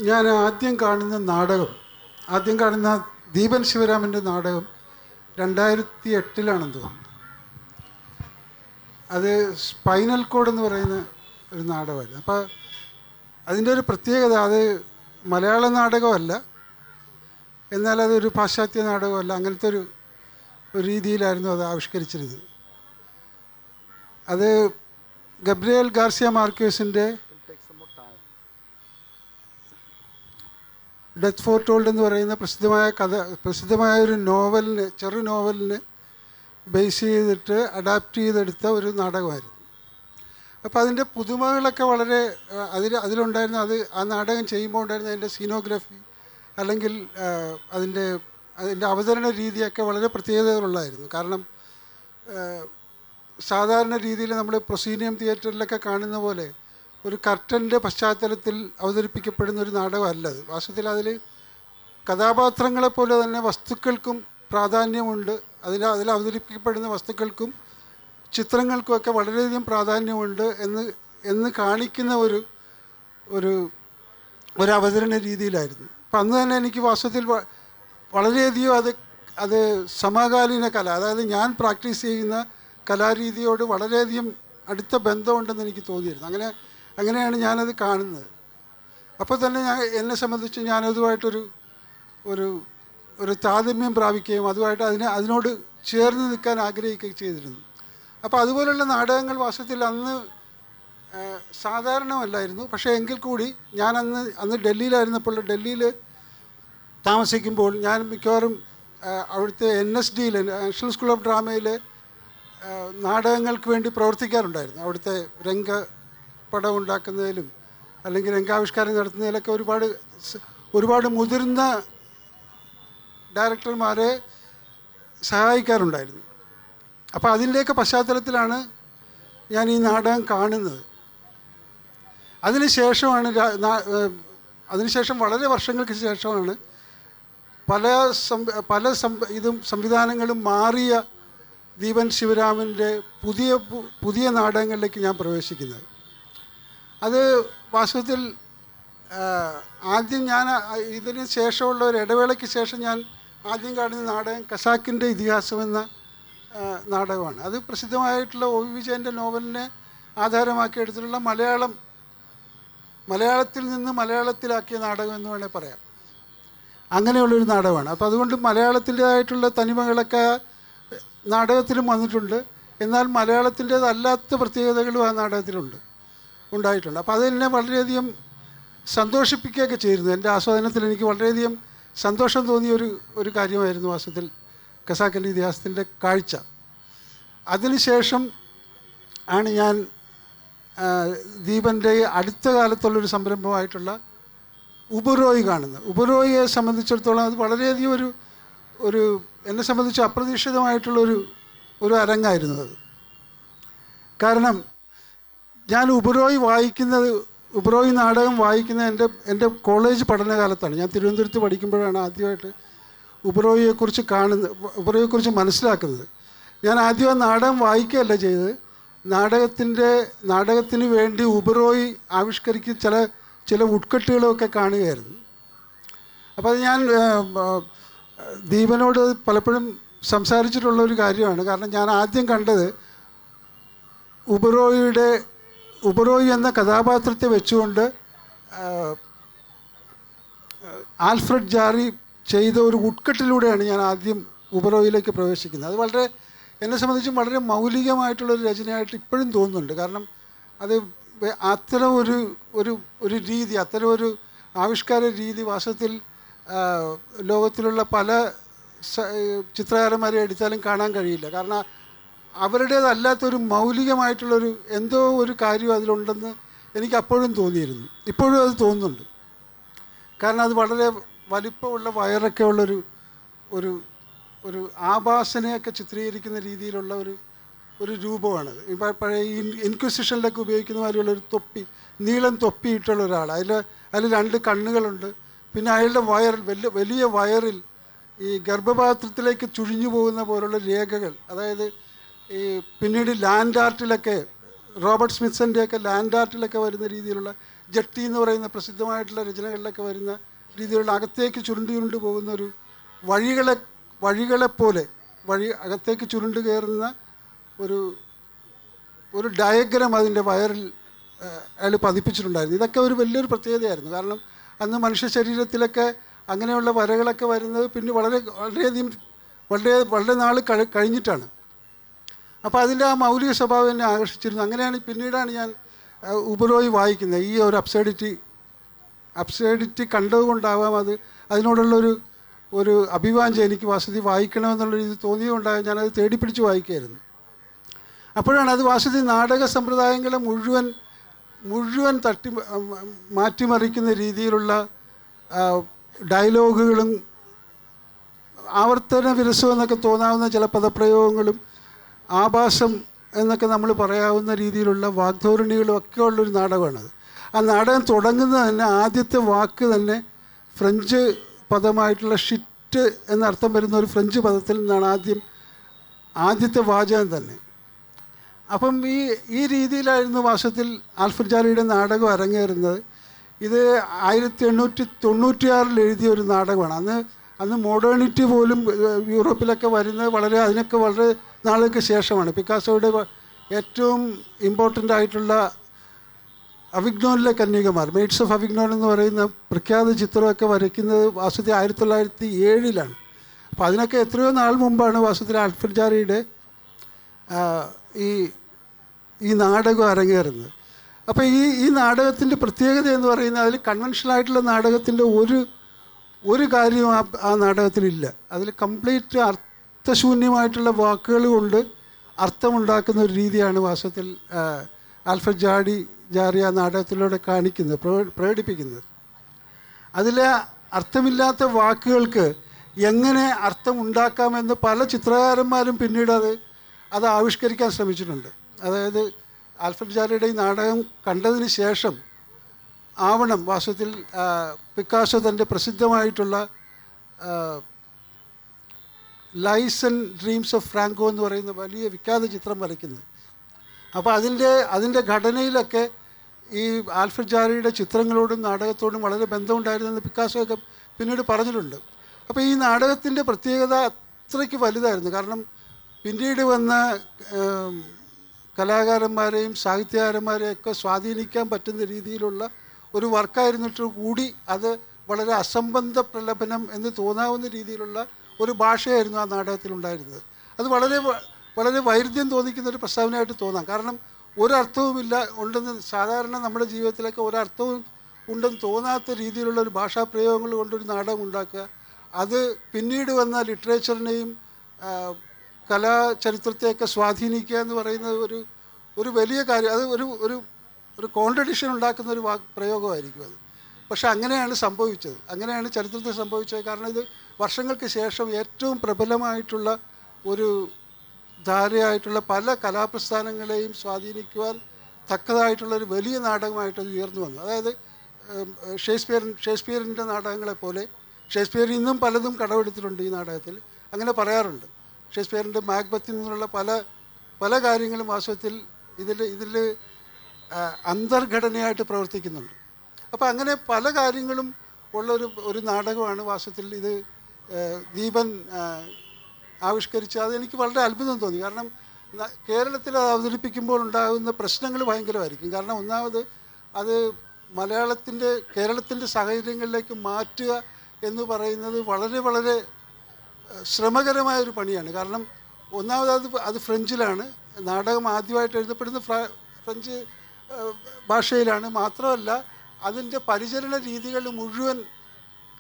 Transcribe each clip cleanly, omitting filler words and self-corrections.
ഞാൻ ആദ്യം കാണുന്ന ദീപൻ ശിവരാമൻ്റെ നാടകം 2008 തോന്നുന്നു. അത് സ്പൈനൽ കോഡ് എന്ന് പറയുന്ന ഒരു നാടകമായിരുന്നു. അപ്പോൾ അതിൻ്റെ ഒരു പ്രത്യേകത, അത് മലയാള നാടകമല്ല, എന്നാൽ അതൊരു പാശ്ചാത്യ നാടകമല്ല, അങ്ങനത്തെ ഒരു രീതിയിലായിരുന്നു അത് ആവിഷ്കരിച്ചിരുന്നത്. അത് ഗബ്രിയേൽ ഗാർസിയ മാർക്വേസിൻ്റെ ഡെത്ത് ഫോർട്ടോൾഡ് എന്ന് പറയുന്ന പ്രസിദ്ധമായ ഒരു ചെറു നോവലിനെ ബേസ് ചെയ്തിട്ട് അഡാപ്റ്റ് ചെയ്തെടുത്ത ഒരു നാടകമായിരുന്നു. അപ്പോൾ അതിൻ്റെ പുതുമകളൊക്കെ വളരെ അതിലുണ്ടായിരുന്ന ആ നാടകം ചെയ്യുമ്പോൾ ഉണ്ടായിരുന്ന അതിൻ്റെ സീനോഗ്രഫി അല്ലെങ്കിൽ അതിൻ്റെ അവതരണ രീതിയൊക്കെ വളരെ പ്രത്യേകതകളുള്ളതായിരുന്നു. കാരണം സാധാരണ രീതിയിൽ നമ്മൾ പ്രൊസീനിയം തിയേറ്ററിലൊക്കെ കാണുന്ന പോലെ ഒരു കർട്ടൻ്റെ പശ്ചാത്തലത്തിൽ അവതരിപ്പിക്കപ്പെടുന്ന ഒരു നാടകമല്ല അത്. വാസ്തവത്തിൽ അതിൽ കഥാപാത്രങ്ങളെപ്പോലെ തന്നെ വസ്തുക്കൾക്കും പ്രാധാന്യമുണ്ട്. അതിൽ അവതരിപ്പിക്കപ്പെടുന്ന വസ്തുക്കൾക്കും ചിത്രങ്ങൾക്കുമൊക്കെ വളരെയധികം പ്രാധാന്യമുണ്ട് എന്ന് കാണിക്കുന്ന ഒരു അവതരണ രീതിയിലായിരുന്നു. അപ്പം അന്ന് തന്നെ എനിക്ക് വാസ്തവത്തിൽ വളരെയധികം അത് സമകാലീന കല, അതായത് ഞാൻ പ്രാക്ടീസ് ചെയ്യുന്ന കലാരീതിയോട് വളരെയധികം അടുത്ത ബന്ധമുണ്ടെന്ന് എനിക്ക് തോന്നിയിരുന്നു. അങ്ങനെയാണ് ഞാനത് കാണുന്നത്. അപ്പോൾ തന്നെ എന്നെ സംബന്ധിച്ച് ഞാനതുമായിട്ടൊരു താരതമ്യം പ്രാപിക്കുകയും അതിനോട് ചേർന്ന് നിൽക്കാൻ ആഗ്രഹിക്കുകയും ചെയ്തിരുന്നു. അപ്പോൾ അതുപോലുള്ള നാടകങ്ങൾ വാസ്തവത്തിൽ അന്ന് സാധാരണമല്ലായിരുന്നു. പക്ഷേ എങ്കിൽ കൂടി ഞാൻ അന്ന് ഡൽഹിയിലായിരുന്നപ്പോൾ, ഡൽഹിയിൽ താമസിക്കുമ്പോൾ ഞാൻ മിക്കവാറും അവിടുത്തെ NSDയിൽ, നാഷണൽ സ്കൂൾ ഓഫ് ഡ്രാമയിൽ നാടകങ്ങൾക്ക് വേണ്ടി പ്രവർത്തിക്കാറുണ്ടായിരുന്നു. അവിടുത്തെ രംഗപടം ഉണ്ടാക്കുന്നതിലും അല്ലെങ്കിൽ രംഗാവിഷ്കാരം നടത്തുന്നതിലൊക്കെ ഒരുപാട് മുതിർന്ന ഡയറക്ടർമാരെ സഹായിക്കാറുണ്ടായിരുന്നു. അപ്പോൾ അതിൻ്റെയൊക്കെ പശ്ചാത്തലത്തിലാണ് ഞാൻ ഈ നാടകം കാണുന്നത്. അതിനുശേഷം വളരെ വർഷങ്ങൾക്ക് ശേഷമാണ് പല സംവിധാനങ്ങളും മാറിയ ദീപൻ ശിവരാമൻ്റെ പുതിയ നാടകങ്ങളിലേക്ക് ഞാൻ പ്രവേശിക്കുന്നത്. അത് വാസ്തവത്തിൽ ആദ്യം ഇതിന് ശേഷമുള്ള ഒരു ഇടവേളയ്ക്ക് ശേഷം ഞാൻ ആദ്യം കാണുന്ന നാടകം ഖസാക്കിൻ്റെ ഇതിഹാസം എന്ന നാടകമാണ്. അത് പ്രസിദ്ധമായിട്ടുള്ള OV വിജയൻ്റെ നോവലിനെ ആധാരമാക്കി എടുത്തിട്ടുള്ള മലയാളത്തിൽ നിന്ന് മലയാളത്തിലാക്കിയ നാടകം എന്ന് വേണേൽ പറയാം. അങ്ങനെയുള്ളൊരു നാടകമാണ്. അപ്പോൾ അതുകൊണ്ട് മലയാളത്തിൻ്റേതായിട്ടുള്ള തനിമകളൊക്കെ നാടകത്തിലും വന്നിട്ടുണ്ട്. എന്നാൽ മലയാളത്തിൻ്റേതല്ലാത്ത പ്രത്യേകതകളും ആ നാടകത്തിലുണ്ടായിട്ടുണ്ട്. അപ്പോൾ അതെന്നെ വളരെയധികം സന്തോഷിപ്പിക്കുകയൊക്കെ ചെയ്തിരുന്നു. എൻ്റെ ആസ്വാദനത്തിൽ എനിക്ക് വളരെയധികം സന്തോഷം തോന്നിയ ഒരു കാര്യമായിരുന്നു വാസ്തവത്തിൽ ഖസാക്കിൻ്റെ ഇതിഹാസത്തിൻ്റെ കാഴ്ച. അതിനുശേഷം ആണ് ഞാൻ ദീപൻ്റെ അടുത്ത കാലത്തുള്ളൊരു സംരംഭമായിട്ടുള്ള ഉപറോയ് കാണുന്നത്. ഉപറോയിയെ സംബന്ധിച്ചിടത്തോളം അത് വളരെയധികം എന്നെ സംബന്ധിച്ച് അപ്രതീക്ഷിതമായിട്ടുള്ളൊരു അരങ്ങായിരുന്നു അത്. കാരണം ഞാൻ ഉപറോയ് നാടകം വായിക്കുന്നത് എൻ്റെ കോളേജ് പഠനകാലത്താണ്. ഞാൻ തിരുവനന്തപുരത്ത് പഠിക്കുമ്പോഴാണ് ആദ്യമായിട്ട് ഉപറോയിയെക്കുറിച്ച് മനസ്സിലാക്കുന്നത്. ഞാൻ ആദ്യം ആ നാടകം വായിക്കുകയല്ല ചെയ്തത്, നാടകത്തിന് വേണ്ടി ഉപറോയ് ആവിഷ്കരിക്കുന്ന ചില ഉട്കട്ടുകളൊക്കെ കാണുകയായിരുന്നു. അപ്പോൾ അത് ഞാൻ ദീപനോട് പലപ്പോഴും സംസാരിച്ചിട്ടുള്ളൊരു കാര്യമാണ്. കാരണം ഞാൻ ആദ്യം കണ്ടത് ഉപറോയ് എന്ന കഥാപാത്രത്തെ വെച്ചുകൊണ്ട് ആൽഫ്രഡ് ജാറി ചെയ്ത ഒരു ഉട്കട്ടിലൂടെയാണ് ഞാൻ ആദ്യം ഉപറോയിലേക്ക് പ്രവേശിക്കുന്നത്. അത് എന്നെ സംബന്ധിച്ചും വളരെ മൗലികമായിട്ടുള്ളൊരു രചനയായിട്ട് ഇപ്പോഴും തോന്നുന്നുണ്ട്. കാരണം അത് അത്തരം ഒരു രീതി, അത്തരം ഒരു ആവിഷ്കാര രീതി വാസ്തവത്തിൽ ലോകത്തിലുള്ള പല ചിത്രകാരന്മാരെ എടുത്താലും കാണാൻ കഴിയില്ല. കാരണം അവരുടേതല്ലാത്തൊരു മൗലികമായിട്ടുള്ളൊരു എന്തോ ഒരു കാര്യം അതിലുണ്ടെന്ന് എനിക്ക് അപ്പോഴും തോന്നിയിരുന്നു. ഇപ്പോഴും അത് തോന്നുന്നുണ്ട്. കാരണം അത് വളരെ വലിപ്പമുള്ള വയറൊക്കെ ഉള്ളൊരു ആഭാസനയൊക്കെ ചിത്രീകരിക്കുന്ന രീതിയിലുള്ള ഒരു രൂപമാണത്. ഇപ്പോൾ പഴയ ഇൻക്വിസിഷനിലൊക്കെ ഉപയോഗിക്കുന്ന മാതിരിയുള്ളൊരു നീളം തൊപ്പിയിട്ടുള്ള ഒരാൾ. അതിൽ 2 കണ്ണുകളുണ്ട്. പിന്നെ അയാളുടെ വലിയ വയറിൽ ഈ ഗർഭപാത്രത്തിലേക്ക് ചുഴിഞ്ഞു പോകുന്ന പോലുള്ള രേഖകൾ, അതായത് ഈ പിന്നീട് ലാൻഡ് ആർട്ടിലൊക്കെ റോബർട്ട് സ്മിത്സൻ്റെയൊക്കെ ലാൻഡ് ആർട്ടിലൊക്കെ വരുന്ന രീതിയിലുള്ള ജട്ടി എന്ന് പറയുന്ന പ്രസിദ്ധമായിട്ടുള്ള രചനകളിലൊക്കെ വരുന്ന രീതിയിലുള്ള അകത്തേക്ക് ചുരുണ്ട് പോകുന്ന ഒരു വഴികളെപ്പോലെ അകത്തേക്ക് ചുരുണ്ട് കയറുന്ന ഒരു ഡയഗ്രം അതിൻ്റെ വയറിൽ അയാൾ പതിപ്പിച്ചിട്ടുണ്ടായിരുന്നു. ഇതൊക്കെ ഒരു വലിയൊരു പ്രത്യേകതയായിരുന്നു. കാരണം അന്ന് മനുഷ്യ ശരീരത്തിലൊക്കെ അങ്ങനെയുള്ള വരകളൊക്കെ വരുന്നത് പിന്നെ വളരെയധികം വളരെ നാൾ കഴിഞ്ഞിട്ടാണ്. അപ്പോൾ അതിൻ്റെ ആ മൗലിക സ്വഭാവം എന്നെ ആകർഷിച്ചിരുന്നു. അങ്ങനെയാണ് പിന്നീടാണ് ഞാൻ ഉബറോയ് വായിക്കുന്നത്. ഈ ഒരു അബ്സേഡിറ്റി കണ്ടതുകൊണ്ടാവാം അതിനോടുള്ളൊരു അഭിവാഞ്ച എനിക്ക് വാസ്തവത്തിൽ വായിക്കണമെന്നുള്ളൊരു ഇത് തോന്നിയതുകൊണ്ടാകും ഞാനത് തേടിപ്പിടിച്ച് വായിക്കുകയായിരുന്നു. അപ്പോഴാണ് അത് വാസ്തവത്തിൽ നാടക സമ്പ്രദായങ്ങളെ മുഴുവൻ മാറ്റിമറിക്കുന്ന രീതിയിലുള്ള ഡയലോഗുകളും ആവർത്തന വിരസം എന്നൊക്കെ തോന്നാവുന്ന ചില പദപ്രയോഗങ്ങളും ആഭാസം എന്നൊക്കെ നമ്മൾ പറയാവുന്ന രീതിയിലുള്ള വാഗ്ധോരണികളും ഒക്കെ ഉള്ളൊരു നാടകമാണത്. ആ നാടകം തുടങ്ങുന്നത് തന്നെ ആദ്യത്തെ വാക്ക് തന്നെ ഫ്രഞ്ച് പദമായിട്ടുള്ള ഷിറ്റ് എന്നർത്ഥം വരുന്ന ഒരു ഫ്രഞ്ച് പദത്തിൽ നിന്നാണ് ആദ്യത്തെ വാചകം തന്നെ. അപ്പം ഈ രീതിയിലായിരുന്നു വാസ്തവത്തിൽ ആൽഫ്രഡ് ജാരിയുടെ നാടകം അരങ്ങേറുന്നത്. ഇത് 1896 എഴുതിയ ഒരു നാടകമാണ്. അന്ന് മോഡേണിറ്റി പോലും യൂറോപ്പിലൊക്കെ വരുന്നത് അതിനൊക്കെ വളരെ നാളുകൾക്ക് ശേഷമാണ്. പിക്കാസോയുടെ ഏറ്റവും ഇമ്പോർട്ടൻ്റ് ആയിട്ടുള്ള അവിഗ്നോനിലെ കന്യകമാർ, മെയ്ഡ്സ് ഓഫ് അവിഗ്നോൻ എന്ന് പറയുന്ന പ്രഖ്യാത ചിത്രമൊക്കെ വരയ്ക്കുന്നത് വാസ്തവത്തിൽ 1907 അപ്പോൾ അതിനൊക്കെ എത്രയോ നാൾ മുമ്പാണ് വാസ്തവത്തിൽ ആൽഫ്രഡ് ജാരിയുടെ ഈ നാടകം അരങ്ങേറുന്നത്. അപ്പോൾ ഈ നാടകത്തിൻ്റെ പ്രത്യേകത എന്ന് പറയുന്നത് അതിൽ കൺവെൻഷനായിട്ടുള്ള നാടകത്തിൻ്റെ ഒരു കാര്യവും ആ നാടകത്തിലില്ല. അതിൽ കംപ്ലീറ്റ് അർത്ഥശൂന്യമായിട്ടുള്ള വാക്കുകൾ കൊണ്ട് അർത്ഥമുണ്ടാക്കുന്ന ഒരു രീതിയാണ് വാസ്തവത്തിൽ ആൽഫ്രഡ് ജാരി ആ നാടകത്തിലൂടെ പ്രകടിപ്പിക്കുന്നത്. അതിലെ അർത്ഥമില്ലാത്ത വാക്കുകൾക്ക് എങ്ങനെ അർത്ഥമുണ്ടാക്കാമെന്ന് പല ചിത്രകാരന്മാരും പിന്നീട് അത് ആവിഷ്കരിക്കാൻ ശ്രമിച്ചിട്ടുണ്ട്. അതായത് ആൽഫ്രഡ് ജാരിയുടെ ഈ നാടകം കണ്ടതിന് ശേഷം ആവണം വാസ്തവത്തിൽ പിക്കാസോ തൻ്റെ പ്രസിദ്ധമായിട്ടുള്ള lies and dreams of Franco എന്ന് പറയുന്ന വലിയ വിഖ്യാത ചിത്രം വരയ്ക്കുന്നത്. അപ്പോൾ അതിൻ്റെ ഘടനയിലൊക്കെ ഈ ആൽഫ്രഡ് ജാരിയുടെ ചിത്രങ്ങളോടും നാടകത്തോടും വളരെ ബന്ധമുണ്ടായിരുന്നെന്ന് പിക്കാസോ ഒക്കെ പിന്നീട് പറഞ്ഞിട്ടുണ്ട്. അപ്പോൾ ഈ നാടകത്തിൻ്റെ പ്രത്യേകത അത്രയ്ക്ക് വലുതായിരുന്നു. കാരണം പിന്നീട് വന്ന കലാകാരന്മാരെയും സാഹിത്യകാരന്മാരെയും ഒക്കെ സ്വാധീനിക്കാൻ പറ്റുന്ന രീതിയിലുള്ള ഒരു വർക്കായിരുന്നിട്ട് കൂടി അത് വളരെ അസംബന്ധ പ്രലപനം എന്ന് തോന്നാവുന്ന രീതിയിലുള്ള ഒരു ഭാഷയായിരുന്നു ആ നാടകത്തിലുണ്ടായിരുന്നത്. അത് വളരെ വൈരുദ്ധ്യം തോന്നിക്കുന്ന ഒരു പ്രസ്താവനയായിട്ട് തോന്നാം. കാരണം ഒരർത്ഥവുമില്ല ഉണ്ടെന്ന് സാധാരണ നമ്മുടെ ജീവിതത്തിലൊക്കെ ഒരർത്ഥവും ഉണ്ടെന്ന് തോന്നാത്ത രീതിയിലുള്ള ഒരു ഭാഷാപ്രയോഗങ്ങൾ കൊണ്ടൊരു നാടകം ഉണ്ടാക്കുക, അത് പിന്നീട് വന്ന ലിറ്ററേച്ചറിനെയും കലാചരിത്രത്തെയൊക്കെ സ്വാധീനിക്കുക എന്ന് പറയുന്നത് ഒരു വലിയ കാര്യം. അത് ഒരു കോൺട്രഡിക്ഷൻ ഉണ്ടാക്കുന്ന ഒരു പ്രയോഗമായിരിക്കും അത്. പക്ഷെ അങ്ങനെയാണ് സംഭവിച്ചത്, അങ്ങനെയാണ് ചരിത്രത്തിൽ സംഭവിച്ചത്. കാരണം ഇത് വർഷങ്ങൾക്ക് ശേഷം ഏറ്റവും പ്രബലമായിട്ടുള്ള ഒരു ധാരയായിട്ടുള്ള പല കലാപ്രസ്ഥാനങ്ങളെയും സ്വാധീനിക്കുവാൻ തക്കതായിട്ടുള്ളൊരു വലിയ നാടകമായിട്ട് അത് ഉയർന്നു വന്നു. അതായത് ഷേക്സ്പിയറിൻ്റെ നാടകങ്ങളെപ്പോലെ ഷേക്സ്പിയർ ഇന്നും പലതും കടമെടുത്തിട്ടുണ്ട് ഈ നാടകത്തിൽ. അങ്ങനെ പറയാറുണ്ട്. ഷേക്സ്പിയറിൻ്റെ മാക്ബത്തിൽ നിന്നുള്ള പല കാര്യങ്ങളും വാസ്തവത്തിൽ ഇതിൽ അന്തർഘടനയായിട്ട് പ്രവർത്തിക്കുന്നുണ്ട്. അപ്പോൾ അങ്ങനെ പല കാര്യങ്ങളും ഒരു നാടകമാണ് വാസ്തവത്തിൽ ഇത് ദീപൻ ആവിഷ്കരിച്ച്. അതെനിക്ക് വളരെ അത്ഭുതം തോന്നി. കാരണം കേരളത്തിൽ അത് അവതരിപ്പിക്കുമ്പോൾ ഉണ്ടാകുന്ന പ്രശ്നങ്ങൾ ഭയങ്കരമായിരിക്കും. കാരണം ഒന്നാമത് അത് കേരളത്തിൻ്റെ സാഹചര്യങ്ങളിലേക്ക് മാറ്റുക എന്ന് പറയുന്നത് വളരെ ശ്രമകരമായൊരു പണിയാണ്. കാരണം ഒന്നാമത് അത് ഫ്രഞ്ചിലാണ്, നാടകം ആദ്യമായിട്ട് എഴുതപ്പെടുന്ന ഫ്രഞ്ച് ഭാഷയിലാണ്. മാത്രമല്ല അതിൻ്റെ പരിചരണ രീതികൾ മുഴുവൻ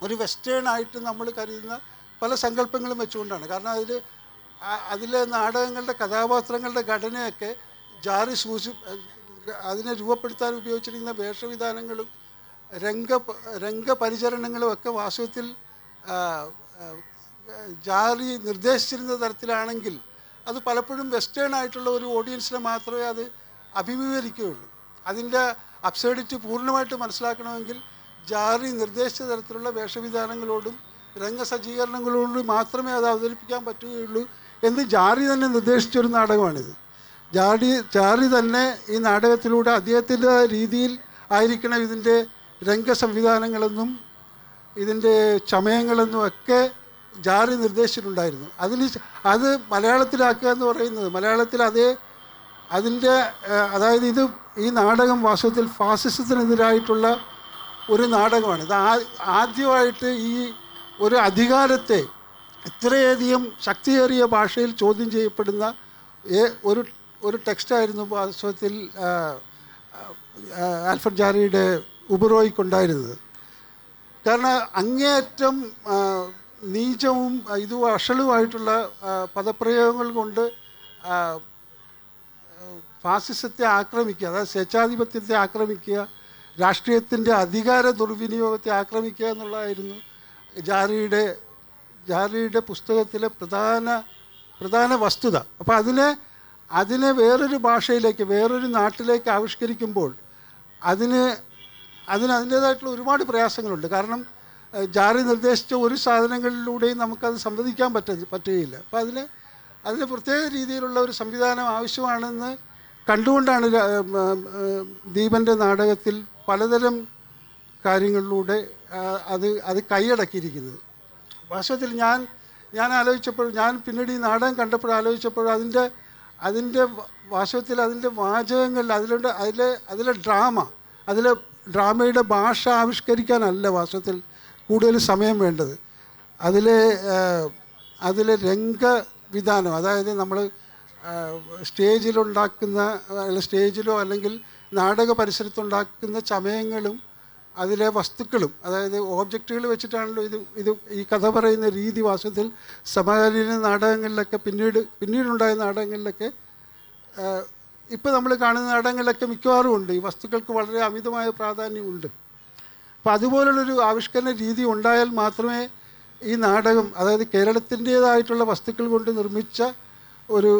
ഒരു വെസ്റ്റേൺ ആയിട്ട് നമ്മൾ കരുതുന്ന പല സങ്കല്പങ്ങളും വെച്ചുകൊണ്ടാണ്. കാരണം അതിലെ നാടകങ്ങളുടെ കഥാപാത്രങ്ങളുടെ ഘടനയൊക്കെ ജാരി അതിനെ രൂപപ്പെടുത്താൻ ഉപയോഗിച്ചിരിക്കുന്ന വേഷവിധാനങ്ങളും രംഗപരിചരണങ്ങളും ഒക്കെ വാസ്തവത്തിൽ ജാരി നിർദ്ദേശിച്ചിരുന്ന തരത്തിലാണെങ്കിൽ അത് പലപ്പോഴും വെസ്റ്റേൺ ആയിട്ടുള്ള ഒരു ഓഡിയൻസിനെ മാത്രമേ അത് അഭിമുഖീകരിക്കുകയുള്ളൂ. അതിൻ്റെ അബ്സേർഡിറ്റി പൂർണ്ണമായിട്ട് മനസ്സിലാക്കണമെങ്കിൽ ജാരി നിർദ്ദേശിച്ച തരത്തിലുള്ള വേഷവിധാനങ്ങളോടും രംഗസജ്ജീകരണങ്ങളോടും മാത്രമേ അത് അവതരിപ്പിക്കാൻ പറ്റുകയുള്ളൂ എന്ന് ജാരി തന്നെ നിർദ്ദേശിച്ചൊരു നാടകമാണിത്. ജാരി തന്നെ ഈ നാടകത്തിലൂടെ അദ്ദേഹത്തിൻ്റെ രീതിയിൽ ആയിരിക്കണം ഇതിൻ്റെ രംഗസംവിധാനങ്ങളെന്നും ഇതിൻ്റെ ചമയങ്ങളെന്നും ഒക്കെ ജാറി നിർദ്ദേശിച്ചിട്ടുണ്ടായിരുന്നു. അത് മലയാളത്തിലാക്കുക എന്ന് പറയുന്നത് മലയാളത്തിൽ അതിൻ്റെ അതായത് ഈ നാടകം വാസ്തവത്തിൽ ഫാസിസത്തിനെതിരായിട്ടുള്ള ഒരു നാടകമാണ്. ഇത് ആദ്യമായിട്ട് ഈ ഒരു അധികാരത്തെ ഇത്രയധികം ശക്തിയേറിയ ഭാഷയിൽ ചോദ്യം ചെയ്യപ്പെടുന്ന ഒരു ടെക്സ്റ്റായിരുന്നു വാസ്തവത്തിൽ ആൽഫ്രഡ് ജാറിയുടെ ഉപറോയ്ക്കുണ്ടായിരുന്നത്. കാരണം അങ്ങേയറ്റം നീചവും വഷളുമായിട്ടുള്ള പദപ്രയോഗങ്ങൾ കൊണ്ട് ഫാസിസത്തെ ആക്രമിക്കുക, അതായത് സ്വേച്ഛാധിപത്യത്തെ ആക്രമിക്കുക, രാഷ്ട്രീയത്തിൻ്റെ അധികാര ദുർവിനിയോഗത്തെ ആക്രമിക്കുക എന്നുള്ളതായിരുന്നു ജാറിയുടെ പുസ്തകത്തിലെ പ്രധാന വസ്തുത. അപ്പോൾ അതിനെ വേറൊരു ഭാഷയിലേക്ക് വേറൊരു നാട്ടിലേക്ക് ആവിഷ്കരിക്കുമ്പോൾ അതിൻ്റേതായിട്ടുള്ള ഒരുപാട് പ്രയാസങ്ങളുണ്ട്. കാരണം ജാറി നിർദ്ദേശിച്ച ഒരു സാധനങ്ങളിലൂടെയും നമുക്കത് സംവദിക്കാൻ പറ്റുകയില്ല. അപ്പോൾ അതിന് പ്രത്യേക രീതിയിലുള്ള ഒരു സംവിധാനം ആവശ്യമാണെന്ന് കണ്ടുകൊണ്ടാണ് ദീപൻ്റെ നാടകത്തിൽ പലതരം കാര്യങ്ങളിലൂടെ അത് കൈയടക്കിയിരിക്കുന്നത്. വാസ്തവത്തിൽ ഞാൻ ആലോചിച്ചപ്പോൾ, ഞാൻ പിന്നീട് ഈ നാടകം കണ്ടപ്പോൾ ആലോചിച്ചപ്പോൾ അതിൻ്റെ വാസ്തവത്തിൽ അതിൻ്റെ വാചകങ്ങൾ അതിലെ ഡ്രാമയുടെ ഭാഷ ആവിഷ്കരിക്കാനല്ല വാസ്തവത്തിൽ കൂടുതൽ സമയം വേണ്ടത്. അതിലെ രംഗവിധാനം, അതായത് നമ്മൾ സ്റ്റേജിലോ അല്ലെങ്കിൽ നാടക പരിസരത്തുണ്ടാക്കുന്ന ചമയങ്ങളും അതിലെ വസ്തുക്കളും, അതായത് ഓബ്ജക്റ്റുകൾ വെച്ചിട്ടാണല്ലോ ഈ കഥ പറയുന്ന രീതി വാസ്തവത്തിൽ സമകാലീന നാടകങ്ങളിലൊക്കെ പിന്നീടുണ്ടായ നാടകങ്ങളിലൊക്കെ ഇപ്പോൾ നമ്മൾ കാണുന്ന നാടകങ്ങളിലൊക്കെ മിക്കവാറും ഉണ്ട്. ഈ വസ്തുക്കൾക്ക് വളരെ അമിതമായ പ്രാധാന്യമുണ്ട്. അപ്പോൾ അതുപോലുള്ളൊരു ആവിഷ്കരണ രീതി ഉണ്ടായാൽ മാത്രമേ ഈ നാടകം, അതായത് കേരളത്തിൻ്റേതായിട്ടുള്ള വസ്തുക്കൾ കൊണ്ട് നിർമ്മിച്ച ഒരു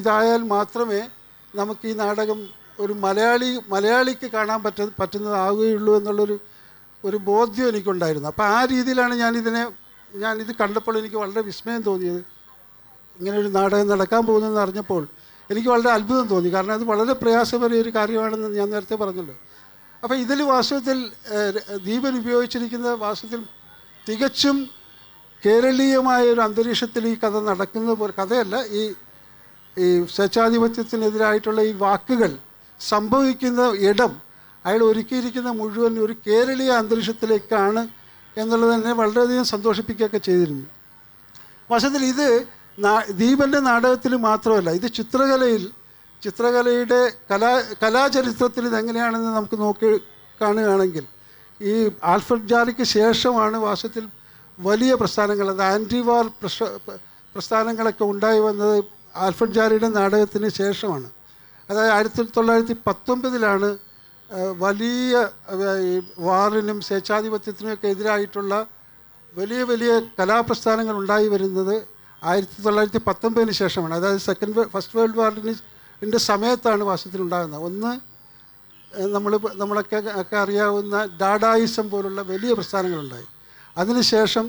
ഇതായാൽ മാത്രമേ നമുക്ക് ഈ നാടകം ഒരു മലയാളിക്ക് കാണാൻ പറ്റുന്നതാവുകയുള്ളൂ എന്നുള്ളൊരു ബോധ്യം എനിക്കുണ്ടായിരുന്നു. അപ്പോൾ ആ രീതിയിലാണ് ഞാനിത് കണ്ടപ്പോൾ എനിക്ക് വളരെ വിസ്മയം തോന്നിയത്. ഇങ്ങനൊരു നാടകം നടക്കാൻ പോകുന്നതെന്ന് അറിഞ്ഞപ്പോൾ എനിക്ക് വളരെ അത്ഭുതം തോന്നി. കാരണം അത് വളരെ പ്രയാസമേറിയ ഒരു കാര്യമാണെന്ന് ഞാൻ നേരത്തെ പറഞ്ഞല്ലോ. അപ്പോൾ ഇതിൽ വാസ്തവത്തിൽ ദീപൻ ഉപയോഗിച്ചിരിക്കുന്ന വാസ്തവത്തിൽ തികച്ചും കേരളീയമായ ഒരു അന്തരീക്ഷത്തിൽ ഈ കഥ നടക്കുന്ന പോലെ കഥയല്ല. ഈ സ്വേച്ഛാധിപത്യത്തിനെതിരായിട്ടുള്ള ഈ വാക്കുകൾ സംഭവിക്കുന്ന ഇടം അയാൾ ഒരുക്കിയിരിക്കുന്ന മുഴുവൻ ഒരു കേരളീയ അന്തരീക്ഷത്തിലേക്കാണ് എന്നുള്ളത് തന്നെ വളരെയധികം സന്തോഷിപ്പിക്കുകയൊക്കെ ചെയ്തിരുന്നു. വാസ്തവത്തിൽ ഇത് ദീപൻ്റെ നാടകത്തിൽ മാത്രമല്ല, ഇത് ചിത്രകലയുടെ കലാചരിത്രത്തിൽ ഇതെങ്ങനെയാണെന്ന് നമുക്ക് കാണുകയാണെങ്കിൽ ഈ ആൽഫ്രഡ് ജാറിക്ക് ശേഷമാണ് വാസ്തവത്തിൽ വലിയ പ്രസ്ഥാനങ്ങൾ, അത് ആൻറ്റി വാർ പ്രസ്ഥാനങ്ങളൊക്കെ ഉണ്ടായി വന്നത് ആൽഫ്രഡ് ജാറിയുടെ നാടകത്തിന് ശേഷമാണ്. അതായത് 1919 വലിയ വാറിനും സ്വേച്ഛാധിപത്യത്തിനുമൊക്കെ എതിരായിട്ടുള്ള വലിയ കലാപ്രസ്ഥാനങ്ങൾ ഉണ്ടായി വരുന്നത് 1919 ശേഷമാണ്. അതായത് ഫസ്റ്റ് വേൾഡ് വാറിൻ്റെ സമയത്താണ് വാസ്തവത്തിൽ ഉണ്ടാകുന്നത്. ഒന്ന് നമ്മളൊക്കെ അറിയാവുന്ന ഡാഡായിസം പോലുള്ള വലിയ പ്രസ്ഥാനങ്ങളുണ്ടായി. അതിനുശേഷം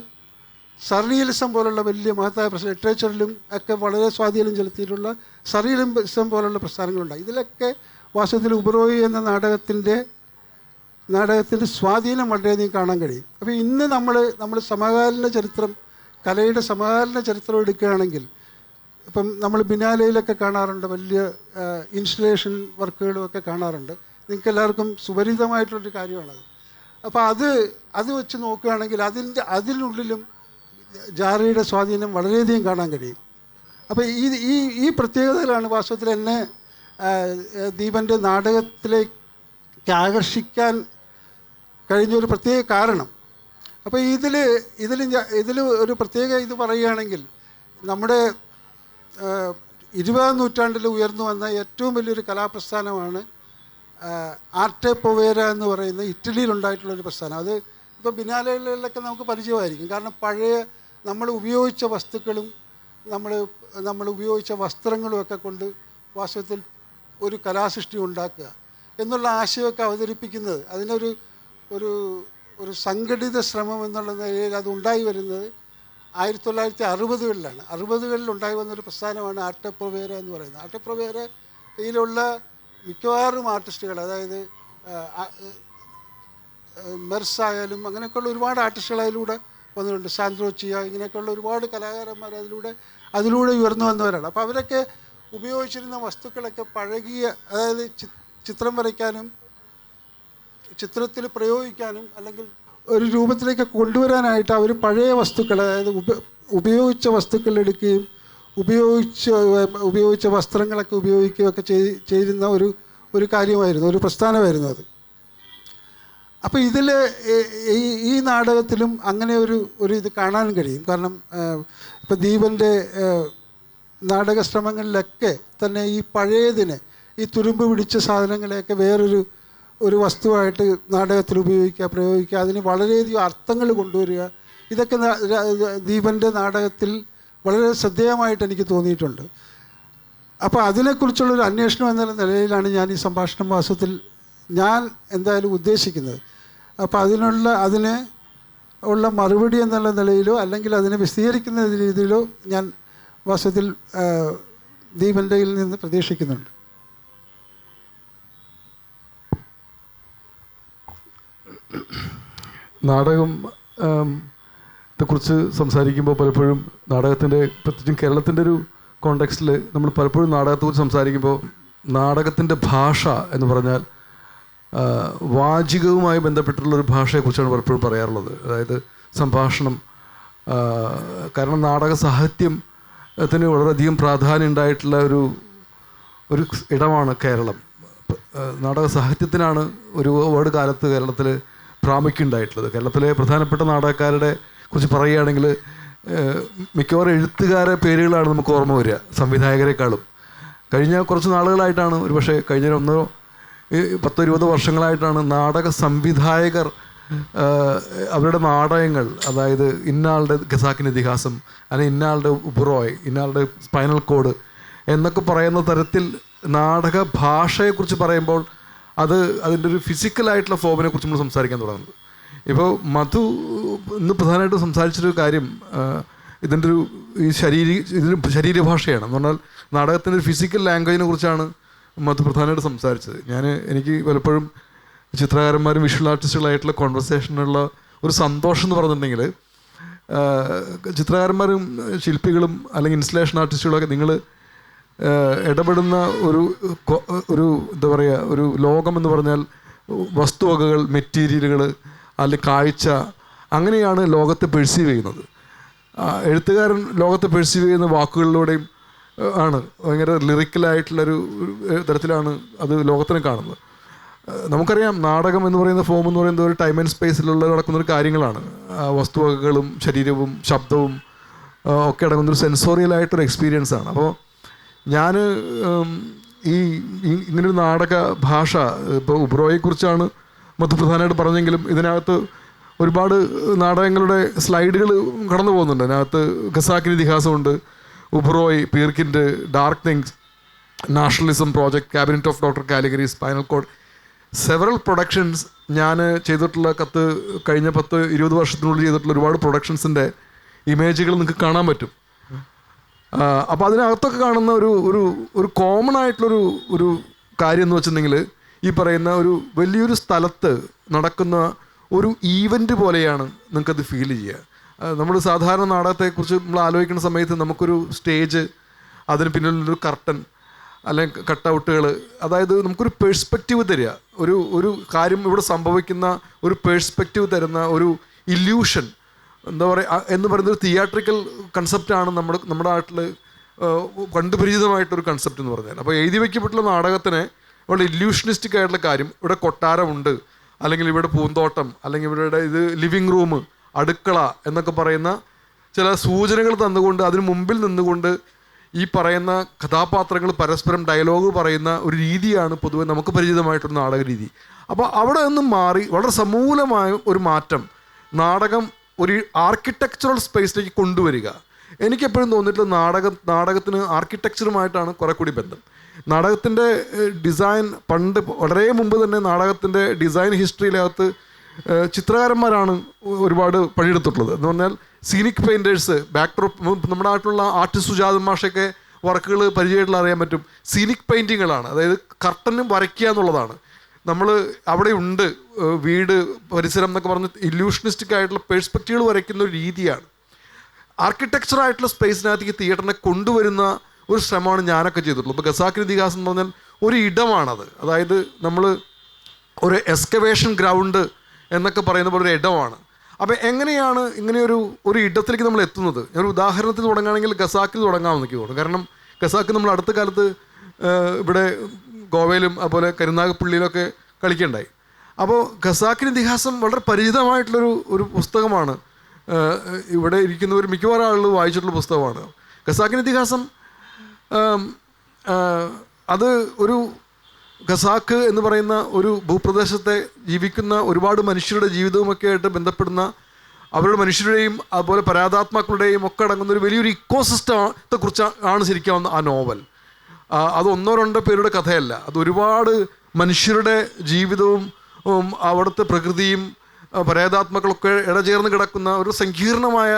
സർറിയലിസം പോലുള്ള വലിയ മഹത്തായ ലിറ്ററേച്ചറിലും ഒക്കെ വളരെ സ്വാധീനം ചെലുത്തിയിട്ടുള്ള സർറിയലിസം പോലുള്ള പ്രസ്ഥാനങ്ങളുണ്ടായി. ഇതിലൊക്കെ വാസ്തവത്തിൽ ഉപറോയി എന്ന നാടകത്തിൻ്റെ സ്വാധീനം വളരെയധികം കാണാൻ കഴിയും. അപ്പോൾ ഇന്ന് നമ്മൾ സമകാലീന ചരിത്രം, കലയുടെ സമകാലീന ചരിത്രം എടുക്കുകയാണെങ്കിൽ ഇപ്പം നമ്മൾ ബിനാലയിലൊക്കെ കാണാറുണ്ട്, വലിയ ഇൻസ്റ്റലേഷൻ വർക്കുകളും ഒക്കെ കാണാറുണ്ട്. നിങ്ങൾക്ക് എല്ലാവർക്കും സുപരിചിതമായിട്ടുള്ളൊരു കാര്യമാണത്. അപ്പോൾ അത് വെച്ച് നോക്കുകയാണെങ്കിൽ അതിനുള്ളിലും ജാറിയുടെ സ്വാധീനം വളരെയധികം കാണാൻ കഴിയും. അപ്പോൾ ഈ പ്രത്യേകതകളാണ് വാസ്തവത്തിൽ എന്നെ ദീപൻ്റെ നാടകത്തിലേക്ക് ആകർഷിക്കാൻ കഴിഞ്ഞൊരു പ്രത്യേക കാരണം. അപ്പോൾ ഇതിൽ ഒരു പ്രത്യേക ഇത് പറയുകയാണെങ്കിൽ നമ്മുടെ 20ാം നൂറ്റാണ്ടിൽ ഉയർന്നു വന്ന ഏറ്റവും വലിയൊരു കലാപ്രസ്ഥാനമാണ് ആർട്ടെ പൊവേര എന്ന് പറയുന്ന ഇറ്റലിയിലുണ്ടായിട്ടുള്ളൊരു പ്രസ്ഥാനം. അത് ഇപ്പോൾ ബിനാലകളിലൊക്കെ നമുക്ക് പരിചയമായിരിക്കും. കാരണം പഴയ നമ്മൾ ഉപയോഗിച്ച വസ്തുക്കളും നമ്മൾ ഉപയോഗിച്ച വസ്ത്രങ്ങളും ഒക്കെ കൊണ്ട് വാസ്തവത്തിൽ ഒരു കലാസൃഷ്ടി ഉണ്ടാക്കുക എന്നുള്ള ആശയമൊക്കെ അവതരിപ്പിക്കുന്നത്, അതിനൊരു ഒരു സംഘടിത ശ്രമം എന്നുള്ള നിലയിൽ അത് ഉണ്ടായി വരുന്നത് 1960കളിലാണ്. 60കളിൽ ഉണ്ടായി വന്നൊരു പ്രസ്ഥാനമാണ് ആർട്ടെ പൊവേര എന്ന് പറയുന്നത്. ആർട്ടെ പൊവേരയിലുള്ള മിക്കവാറും ആർട്ടിസ്റ്റുകൾ, അതായത് മെർസ് ആയാലും അങ്ങനെയൊക്കെയുള്ള ഒരുപാട് ആർട്ടിസ്റ്റുകൾ അതിലൂടെ വന്നിട്ടുണ്ട്. സാൻഡ്രോച്ചിയ, ഇങ്ങനെയൊക്കെയുള്ള ഒരുപാട് കലാകാരന്മാർ അതിലൂടെ ഉയർന്നു വന്നവരാണ്. അപ്പോൾ അവരൊക്കെ ഉപയോഗിച്ചിരുന്ന വസ്തുക്കളൊക്കെ പഴകിയ, അതായത് ചിത്രം വരയ്ക്കാനും ചിത്രത്തിൽ പ്രയോഗിക്കാനും അല്ലെങ്കിൽ ഒരു രൂപത്തിലേക്ക് കൊണ്ടുവരാനായിട്ട് അവർ പഴയ വസ്തുക്കൾ, അതായത് ഉപയോഗിച്ച വസ്തുക്കൾ എടുക്കുകയും ഉപയോഗിച്ച വസ്ത്രങ്ങളൊക്കെ ഉപയോഗിക്കുകയൊക്കെ ചെയ്തിരുന്ന ഒരു കാര്യമായിരുന്നു, ഒരു പ്രസ്ഥാനമായിരുന്നു അത്. അപ്പോൾ ഇതിൽ ഈ നാടകത്തിലും അങ്ങനെ ഒരു ഇത് കാണാൻ കഴിയും. കാരണം ഇപ്പോൾ ദീപൻ്റെ നാടകശ്രമങ്ങളിലൊക്കെ തന്നെ ഈ പഴയതിനെ, ഈ തുരുമ്പ് പിടിച്ച സാധനങ്ങളെയൊക്കെ ഒരു വസ്തുവായിട്ട് നാടകത്തിൽ പ്രയോഗിക്കുക, അതിന് വളരെയധികം അർത്ഥങ്ങൾ കൊണ്ടുവരിക, ഇതൊക്കെ ദീപൻ്റെ നാടകത്തിൽ വളരെ ശ്രദ്ധേയമായിട്ട് എനിക്ക് തോന്നിയിട്ടുണ്ട്. അപ്പോൾ അതിനെക്കുറിച്ചുള്ളൊരു അന്വേഷണം എന്ന നിലയിലാണ് ഞാൻ ഈ സംഭാഷണം വാസ്തവത്തിൽ ഞാൻ എന്തായാലും ഉദ്ദേശിക്കുന്നത്. അപ്പോൾ അതിന് ഉള്ള മറുപടി എന്നുള്ള നിലയിലോ അല്ലെങ്കിൽ അതിനെ വിശദീകരിക്കുന്ന രീതിയിലോ ഞാൻ വാസ്തവത്തിൽ ദീപൻ്റെയിൽ നിന്ന് പ്രതീക്ഷിക്കുന്നുണ്ട്. നാടകം ത്തെക്കുറിച്ച് സംസാരിക്കുമ്പോൾ പലപ്പോഴും നാടകത്തിൻ്റെ, പ്രത്യേകിച്ചും കേരളത്തിൻ്റെ ഒരു കോണ്ടെക്സ്റ്റിൽ നമ്മൾ പലപ്പോഴും നാടകത്തെക്കുറിച്ച് സംസാരിക്കുമ്പോൾ നാടകത്തിൻ്റെ ഭാഷ എന്ന് പറഞ്ഞാൽ വാചികവുമായി ബന്ധപ്പെട്ടുള്ളൊരു ഭാഷയെക്കുറിച്ചാണ് പലപ്പോഴും പറയാറുള്ളത്. അതായത് സംഭാഷണം. കാരണം നാടക സാഹിത്യത്തിന് വളരെയധികം പ്രാധാന്യം ഉണ്ടായിട്ടുള്ള ഒരു ഇടമാണ് കേരളം. നാടക സാഹിത്യത്തിനാണ് ഒരുപാട് കാലത്ത് കേരളത്തിൽ പ്രാമുഖ്യം ഉണ്ടായിട്ടുള്ളത്. കേരളത്തിലെ പ്രധാനപ്പെട്ട നാടകക്കാരുടെ കുറിച്ച് പറയുകയാണെങ്കിൽ മിക്കവാറും എഴുത്തുകാരെ പേരുകളാണ് നമുക്ക് ഓർമ്മ വരിക, സംവിധായകരെക്കാളും. കഴിഞ്ഞ കുറച്ച് നാളുകളായിട്ടാണ്, ഒരു പക്ഷേ കഴിഞ്ഞ 10-20 വർഷങ്ങളായിട്ടാണ് നാടക സംവിധായകർ അവരുടെ നാടകങ്ങൾ, അതായത് ഇന്നാളുടെ ഖസാക്കിൻ്റെ ഇതിഹാസം, അല്ലെങ്കിൽ ഇന്നാളുടെ ഉബ്രോയ്, ഇന്നാളുടെ സ്പൈനൽ കോഡ് എന്നൊക്കെ പറയുന്ന തരത്തിൽ നാടക ഭാഷയെക്കുറിച്ച് പറയുമ്പോൾ അതിൻ്റെ ഒരു ഫിസിക്കലായിട്ടുള്ള ഫോമിനെ കുറിച്ച് നമ്മൾ സംസാരിക്കാൻ തുടങ്ങുന്നത്. ഇപ്പോൾ മധു ഇന്ന് പ്രധാനമായിട്ടും സംസാരിച്ചൊരു കാര്യം ഇതിൻ്റെ ഇതിന് ശരീരഭാഷയാണ്. എന്ന് പറഞ്ഞാൽ നാടകത്തിൻ്റെ ഒരു ഫിസിക്കൽ ലാംഗ്വേജിനെ കുറിച്ചാണ് മധു പ്രധാനമായിട്ട് സംസാരിച്ചത്. എനിക്ക് പലപ്പോഴും ചിത്രകാരന്മാരും വിഷ്വൽ ആർട്ടിസ്റ്റുകളായിട്ടുള്ള കോൺവെർസേഷനുള്ള ഒരു സന്തോഷം എന്ന് പറഞ്ഞിട്ടുണ്ടെങ്കിൽ, ചിത്രകാരന്മാരും ശില്പികളും അല്ലെങ്കിൽ ഇൻസ്റ്റലേഷൻ ആർട്ടിസ്റ്റുകളൊക്കെ നിങ്ങൾ ഇടപെടുന്ന ഒരു എന്താ പറയുക, ഒരു ലോകമെന്ന് പറഞ്ഞാൽ വസ്തുവകകൾ, മെറ്റീരിയലുകൾ, അല്ലെങ്കിൽ കാഴ്ച, അങ്ങനെയാണ് ലോകത്തെ പെർസീവ് ചെയ്യുന്നത്. എഴുത്തുകാരൻ ലോകത്തെ പെർസീവ് ചെയ്യുന്ന വാക്കുകളിലൂടെയും ആണ്, ഭയങ്കര ലിറിക്കലായിട്ടുള്ളൊരു തരത്തിലാണ് അത് ലോകത്തിനെ കാണുന്നത്. നമുക്കറിയാം നാടകം എന്ന് പറയുന്ന ഫോം എന്ന് പറയുന്നത് ഒരു ടൈം ആൻഡ് സ്പേസിലുള്ള നടക്കുന്നൊരു കാര്യങ്ങളാണ്. വസ്തുവകകളും ശരീരവും ശബ്ദവും ഒക്കെ അടങ്ങുന്നൊരു സെൻസോറിയലായിട്ടൊരു എക്സ്പീരിയൻസ് ആണ്. അപ്പോൾ ഞാൻ ഇങ്ങനൊരു നാടക ഭാഷ, ഇപ്പോൾ ഉബ്രോയെക്കുറിച്ചാണ് മധു പ്രധാനമായിട്ട് പറഞ്ഞെങ്കിലും ഇതിനകത്ത് ഒരുപാട് നാടകങ്ങളുടെ സ്ലൈഡുകൾ കടന്നു പോകുന്നുണ്ട്. അതിനകത്ത് ഖസാക്കിൻ്റെ ഇതിഹാസമുണ്ട്, ഉബ്രോയ്, പീർക്കിൻ്റെ dark things, nationalism project, cabinet of doctor Caligari, spinal cord, several productions. ഞാൻ ചെയ്തിട്ടുള്ള കഴിഞ്ഞ 10-20 വർഷത്തിനുള്ളിൽ ചെയ്തിട്ടുള്ള ഒരുപാട് പ്രൊഡക്ഷൻസിൻ്റെ ഇമേജുകൾ നിങ്ങൾക്ക് കാണാൻ പറ്റും. അപ്പോൾ അതിനകത്തൊക്കെ കാണുന്ന ഒരു കോമൺ ആയിട്ടുള്ളൊരു കാര്യം എന്ന് വെച്ചിട്ടുണ്ടെങ്കിൽ, ഈ പറയുന്ന ഒരു വലിയൊരു സ്ഥലത്ത് നടക്കുന്ന ഒരു ഈവൻ്റ് പോലെയാണ് നിങ്ങൾക്കത് ഫീൽ ചെയ്യുക. നമ്മൾ സാധാരണ നാടകത്തെക്കുറിച്ച് നമ്മൾ ആലോചിക്കുന്ന സമയത്ത് നമുക്കൊരു സ്റ്റേജ്, അതിന് പിന്നിലൊരു കർട്ടൻ അല്ലെങ്കിൽ കട്ടൗട്ടുകൾ, അതായത് നമുക്കൊരു പേഴ്സ്പെക്റ്റീവ് തരിക, ഒരു കാര്യം ഇവിടെ സംഭവിക്കുന്ന ഒരു പേഴ്സ്പെക്റ്റീവ് തരുന്ന ഒരു ഇല്യൂഷൻ എന്താ പറയുക എന്ന് പറയുന്നൊരു തിയേറ്ററിക്കൽ കൺസെപ്റ്റാണ് നമ്മുടെ നാട്ടിൽ കണ്ടുപരിചിതമായിട്ടൊരു കൺസെപ്റ്റ് എന്ന് പറഞ്ഞാൽ. അപ്പോൾ എഴുതി വയ്ക്കപ്പെട്ടുള്ള നാടകത്തിന് വളരെ ഇല്യൂഷനിസ്റ്റിക് ആയിട്ടുള്ള കാര്യം, ഇവിടെ കൊട്ടാരമുണ്ട്, അല്ലെങ്കിൽ ഇവിടെ പൂന്തോട്ടം, അല്ലെങ്കിൽ ഇവരുടെ ഇത് ലിവിങ് റൂം, അടുക്കള എന്നൊക്കെ പറയുന്ന ചില സൂചനകൾ തന്നുകൊണ്ട് അതിന് മുമ്പിൽ നിന്നുകൊണ്ട് ഈ പറയുന്ന കഥാപാത്രങ്ങൾ പരസ്പരം ഡയലോഗ് പറയുന്ന ഒരു രീതിയാണ് പൊതുവെ നമുക്ക് പരിചിതമായിട്ടൊരു നാടക രീതി. അപ്പോൾ അവിടെ നിന്നും മാറി വളരെ സമൂലമായ ഒരു മാറ്റം നാടകം ഒരു ആർക്കിടെക്ചറൽ സ്പേസിലേക്ക് കൊണ്ടുവരിക. എനിക്കെപ്പോഴും തോന്നിയിട്ടുള്ള നാടകത്തിന് ആർക്കിടെക്ചറുമായിട്ടാണ് കുറെ കൂടി ബന്ധം. നാടകത്തിൻ്റെ ഡിസൈൻ പണ്ട് വളരെ മുമ്പ് തന്നെ നാടകത്തിൻ്റെ ഡിസൈൻ ഹിസ്റ്ററിയിലകത്ത് ചിത്രകാരന്മാരാണ് ഒരുപാട് പണിയെടുത്തിട്ടുള്ളത്. എന്ന് പറഞ്ഞാൽ സീനിക് പെയിൻറ്റേഴ്സ്, ബാക്ക്ഡ്രോപ്പ്, നമ്മുടെ നാട്ടിലുള്ള ആർട്ടിസ്റ്റ് സുജാത മാഷൊക്കെ വർക്കുകൾ പരിചയമായിട്ടുള്ള അറിയാൻ പറ്റും. സീനിക് പെയിൻറ്റിങ്ങുകളാണ്. അതായത് കർട്ടനും വരയ്ക്കുക എന്നുള്ളതാണ്. നമ്മൾ അവിടെ ഉണ്ട് വീട് പരിസരം എന്നൊക്കെ പറഞ്ഞ് ഇല്യൂഷനിസ്റ്റിക് ആയിട്ടുള്ള പെർസ്പെക്റ്റീവുകൾ വരയ്ക്കുന്ന ഒരു രീതിയാണ്. ആർക്കിടെക്ചറായിട്ടുള്ള സ്പേസിനകത്തേക്ക് തിയേറ്ററിനെ കൊണ്ടുവരുന്ന ഒരു ശ്രമമാണ് ഞാനൊക്കെ ചെയ്തിട്ടുള്ളത്. ഇപ്പോൾ ഖസാക്കിന് ഇതിഹാസം എന്ന് പറഞ്ഞാൽ ഒരു ഇടമാണത്. അതായത് നമ്മൾ ഒരു എക്സ്കവേഷൻ ഗ്രൗണ്ട് എന്നൊക്കെ പറയുന്ന പോലെ ഒരു ഇടമാണ്. അപ്പോൾ എങ്ങനെയാണ് ഇങ്ങനെയൊരു ഇടത്തിലേക്ക് നമ്മൾ എത്തുന്നത്? ഒരു ഉദാഹരണത്തിൽ തുടങ്ങുകയാണെങ്കിൽ ഖസാക്കിൽ തുടങ്ങാമെന്ന് എനിക്ക് തോന്നുന്നു. കാരണം ഖസാക്ക് നമ്മൾ അടുത്ത കാലത്ത് ഇവിടെ ഗോവയിലും അതുപോലെ കരുനാഗപ്പള്ളിയിലൊക്കെ കളിക്കുകയുണ്ടായി. അപ്പോൾ ഖസാക്കിന് ഇതിഹാസം വളരെ പരിചിതമായിട്ടുള്ളൊരു പുസ്തകമാണ്. ഇവിടെ ഇരിക്കുന്നവർ മിക്കവാറും ആളുകൾ വായിച്ചിട്ടുള്ള പുസ്തകമാണ്. ഖസാക്കിന് ഇതിഹാസം അത് ഒരു ഖസാക്ക് എന്ന് പറയുന്ന ഒരു ഭൂപ്രദേശത്തെ ജീവിക്കുന്ന ഒരുപാട് മനുഷ്യരുടെ ജീവിതവുമൊക്കെ ആയിട്ട് ബന്ധപ്പെടുന്ന അവരുടെ മനുഷ്യരുടെയും അതുപോലെ പരാതാത്മാക്കളുടെയും ഒക്കെ അടങ്ങുന്ന ഒരു വലിയൊരു ഇക്കോസിസ്റ്റത്തെ കുറിച്ചാണ് ശരിക്കും ആ നോവൽ. അത് 1-2 പേരുടെ കഥയല്ല, അത് ഒരുപാട് മനുഷ്യരുടെ ജീവിതവും അവിടുത്തെ പ്രകൃതിയും പരാതാത്മാക്കളൊക്കെ ഇടചേർന്ന് കിടക്കുന്ന ഒരു സങ്കീർണമായ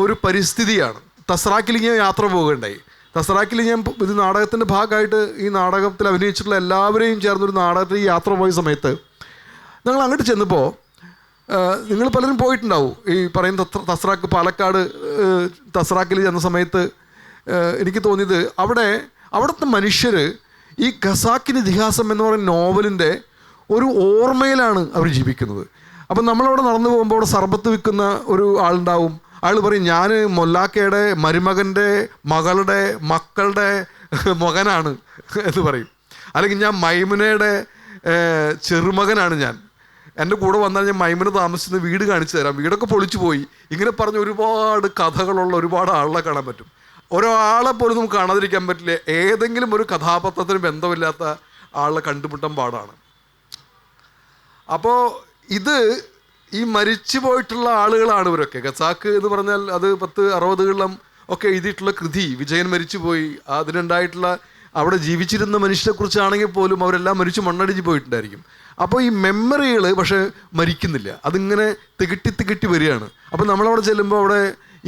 ഒരു പരിസ്ഥിതിയാണ്. തസ്രാക്കിൽ ഞാൻ യാത്ര പോവുകയുണ്ടായി. തസ്രാക്കിൽ ഞാൻ ഇത് നാടകത്തിൻ്റെ ഭാഗമായിട്ട് ഈ നാടകത്തിൽ അഭിനയിച്ചിട്ടുള്ള എല്ലാവരെയും ചേർന്നൊരു നാടകത്തിൽ യാത്ര പോയ സമയത്ത് ഞങ്ങൾ അങ്ങോട്ട് ചെന്നപ്പോൾ, നിങ്ങൾ പലരും പോയിട്ടുണ്ടാവും ഈ പറയുന്ന തസ്രാക്ക്, പാലക്കാട് തസ്രാക്കിൽ ചെന്ന സമയത്ത് എനിക്ക് തോന്നിയത് അവിടുത്തെ മനുഷ്യർ ഈ ഖസാക്കിന് ഇതിഹാസം എന്ന് പറയുന്ന നോവലിൻ്റെ ഒരു ഓർമ്മയിലാണ് അവർ ജീവിക്കുന്നത്. അപ്പം നമ്മളവിടെ നടന്നു പോകുമ്പോൾ അവിടെ സർബത്ത് വിൽക്കുന്ന ഒരു ആളുണ്ടാവും. അയാൾ പറയും, ഞാൻ മൊല്ലാക്കയുടെ മരുമകൻ്റെ മകളുടെ മക്കളുടെ മകനാണ് എന്ന് പറയും. അല്ലെങ്കിൽ ഞാൻ മൈമുനയുടെ ചെറുമകനാണ്, എൻ്റെ കൂടെ വന്നാൽ ഞാൻ മൈമുന താമസിക്കുന്ന വീട് കാണിച്ചു തരാം, വീടൊക്കെ പൊളിച്ചു പോയി. ഇങ്ങനെ പറഞ്ഞ് ഒരുപാട് കഥകളുള്ള ഒരുപാട് ആളെ കാണാൻ പറ്റും. ഒരാളെ പോലും നമുക്ക് കാണാതിരിക്കാൻ പറ്റില്ല. ഏതെങ്കിലും ഒരു കഥാപാത്രത്തിന് ബന്ധമില്ലാത്ത ആളെ കണ്ടുമുട്ടാൻ പാടാണ്. അപ്പോൾ ഇത് ഈ മരിച്ചു പോയിട്ടുള്ള ആളുകളാണ് ഇവരൊക്കെ. ഖസാക്ക് എന്ന് പറഞ്ഞാൽ അത് 10-60കളിലും ഒക്കെ എഴുതിയിട്ടുള്ള കൃതി. വിജയൻ മരിച്ചുപോയി, അതിനുണ്ടായിട്ടുള്ള അവിടെ ജീവിച്ചിരുന്ന മനുഷ്യരെക്കുറിച്ചാണെങ്കിൽ പോലും അവരെല്ലാം മരിച്ചു മണ്ണടിച്ച് പോയിട്ടുണ്ടായിരിക്കും. അപ്പോൾ ഈ മെമ്മറികൾ പക്ഷേ മരിക്കുന്നില്ല, അതിങ്ങനെ തികട്ടി വരികയാണ്. അപ്പോൾ നമ്മളവിടെ ചെല്ലുമ്പോൾ അവിടെ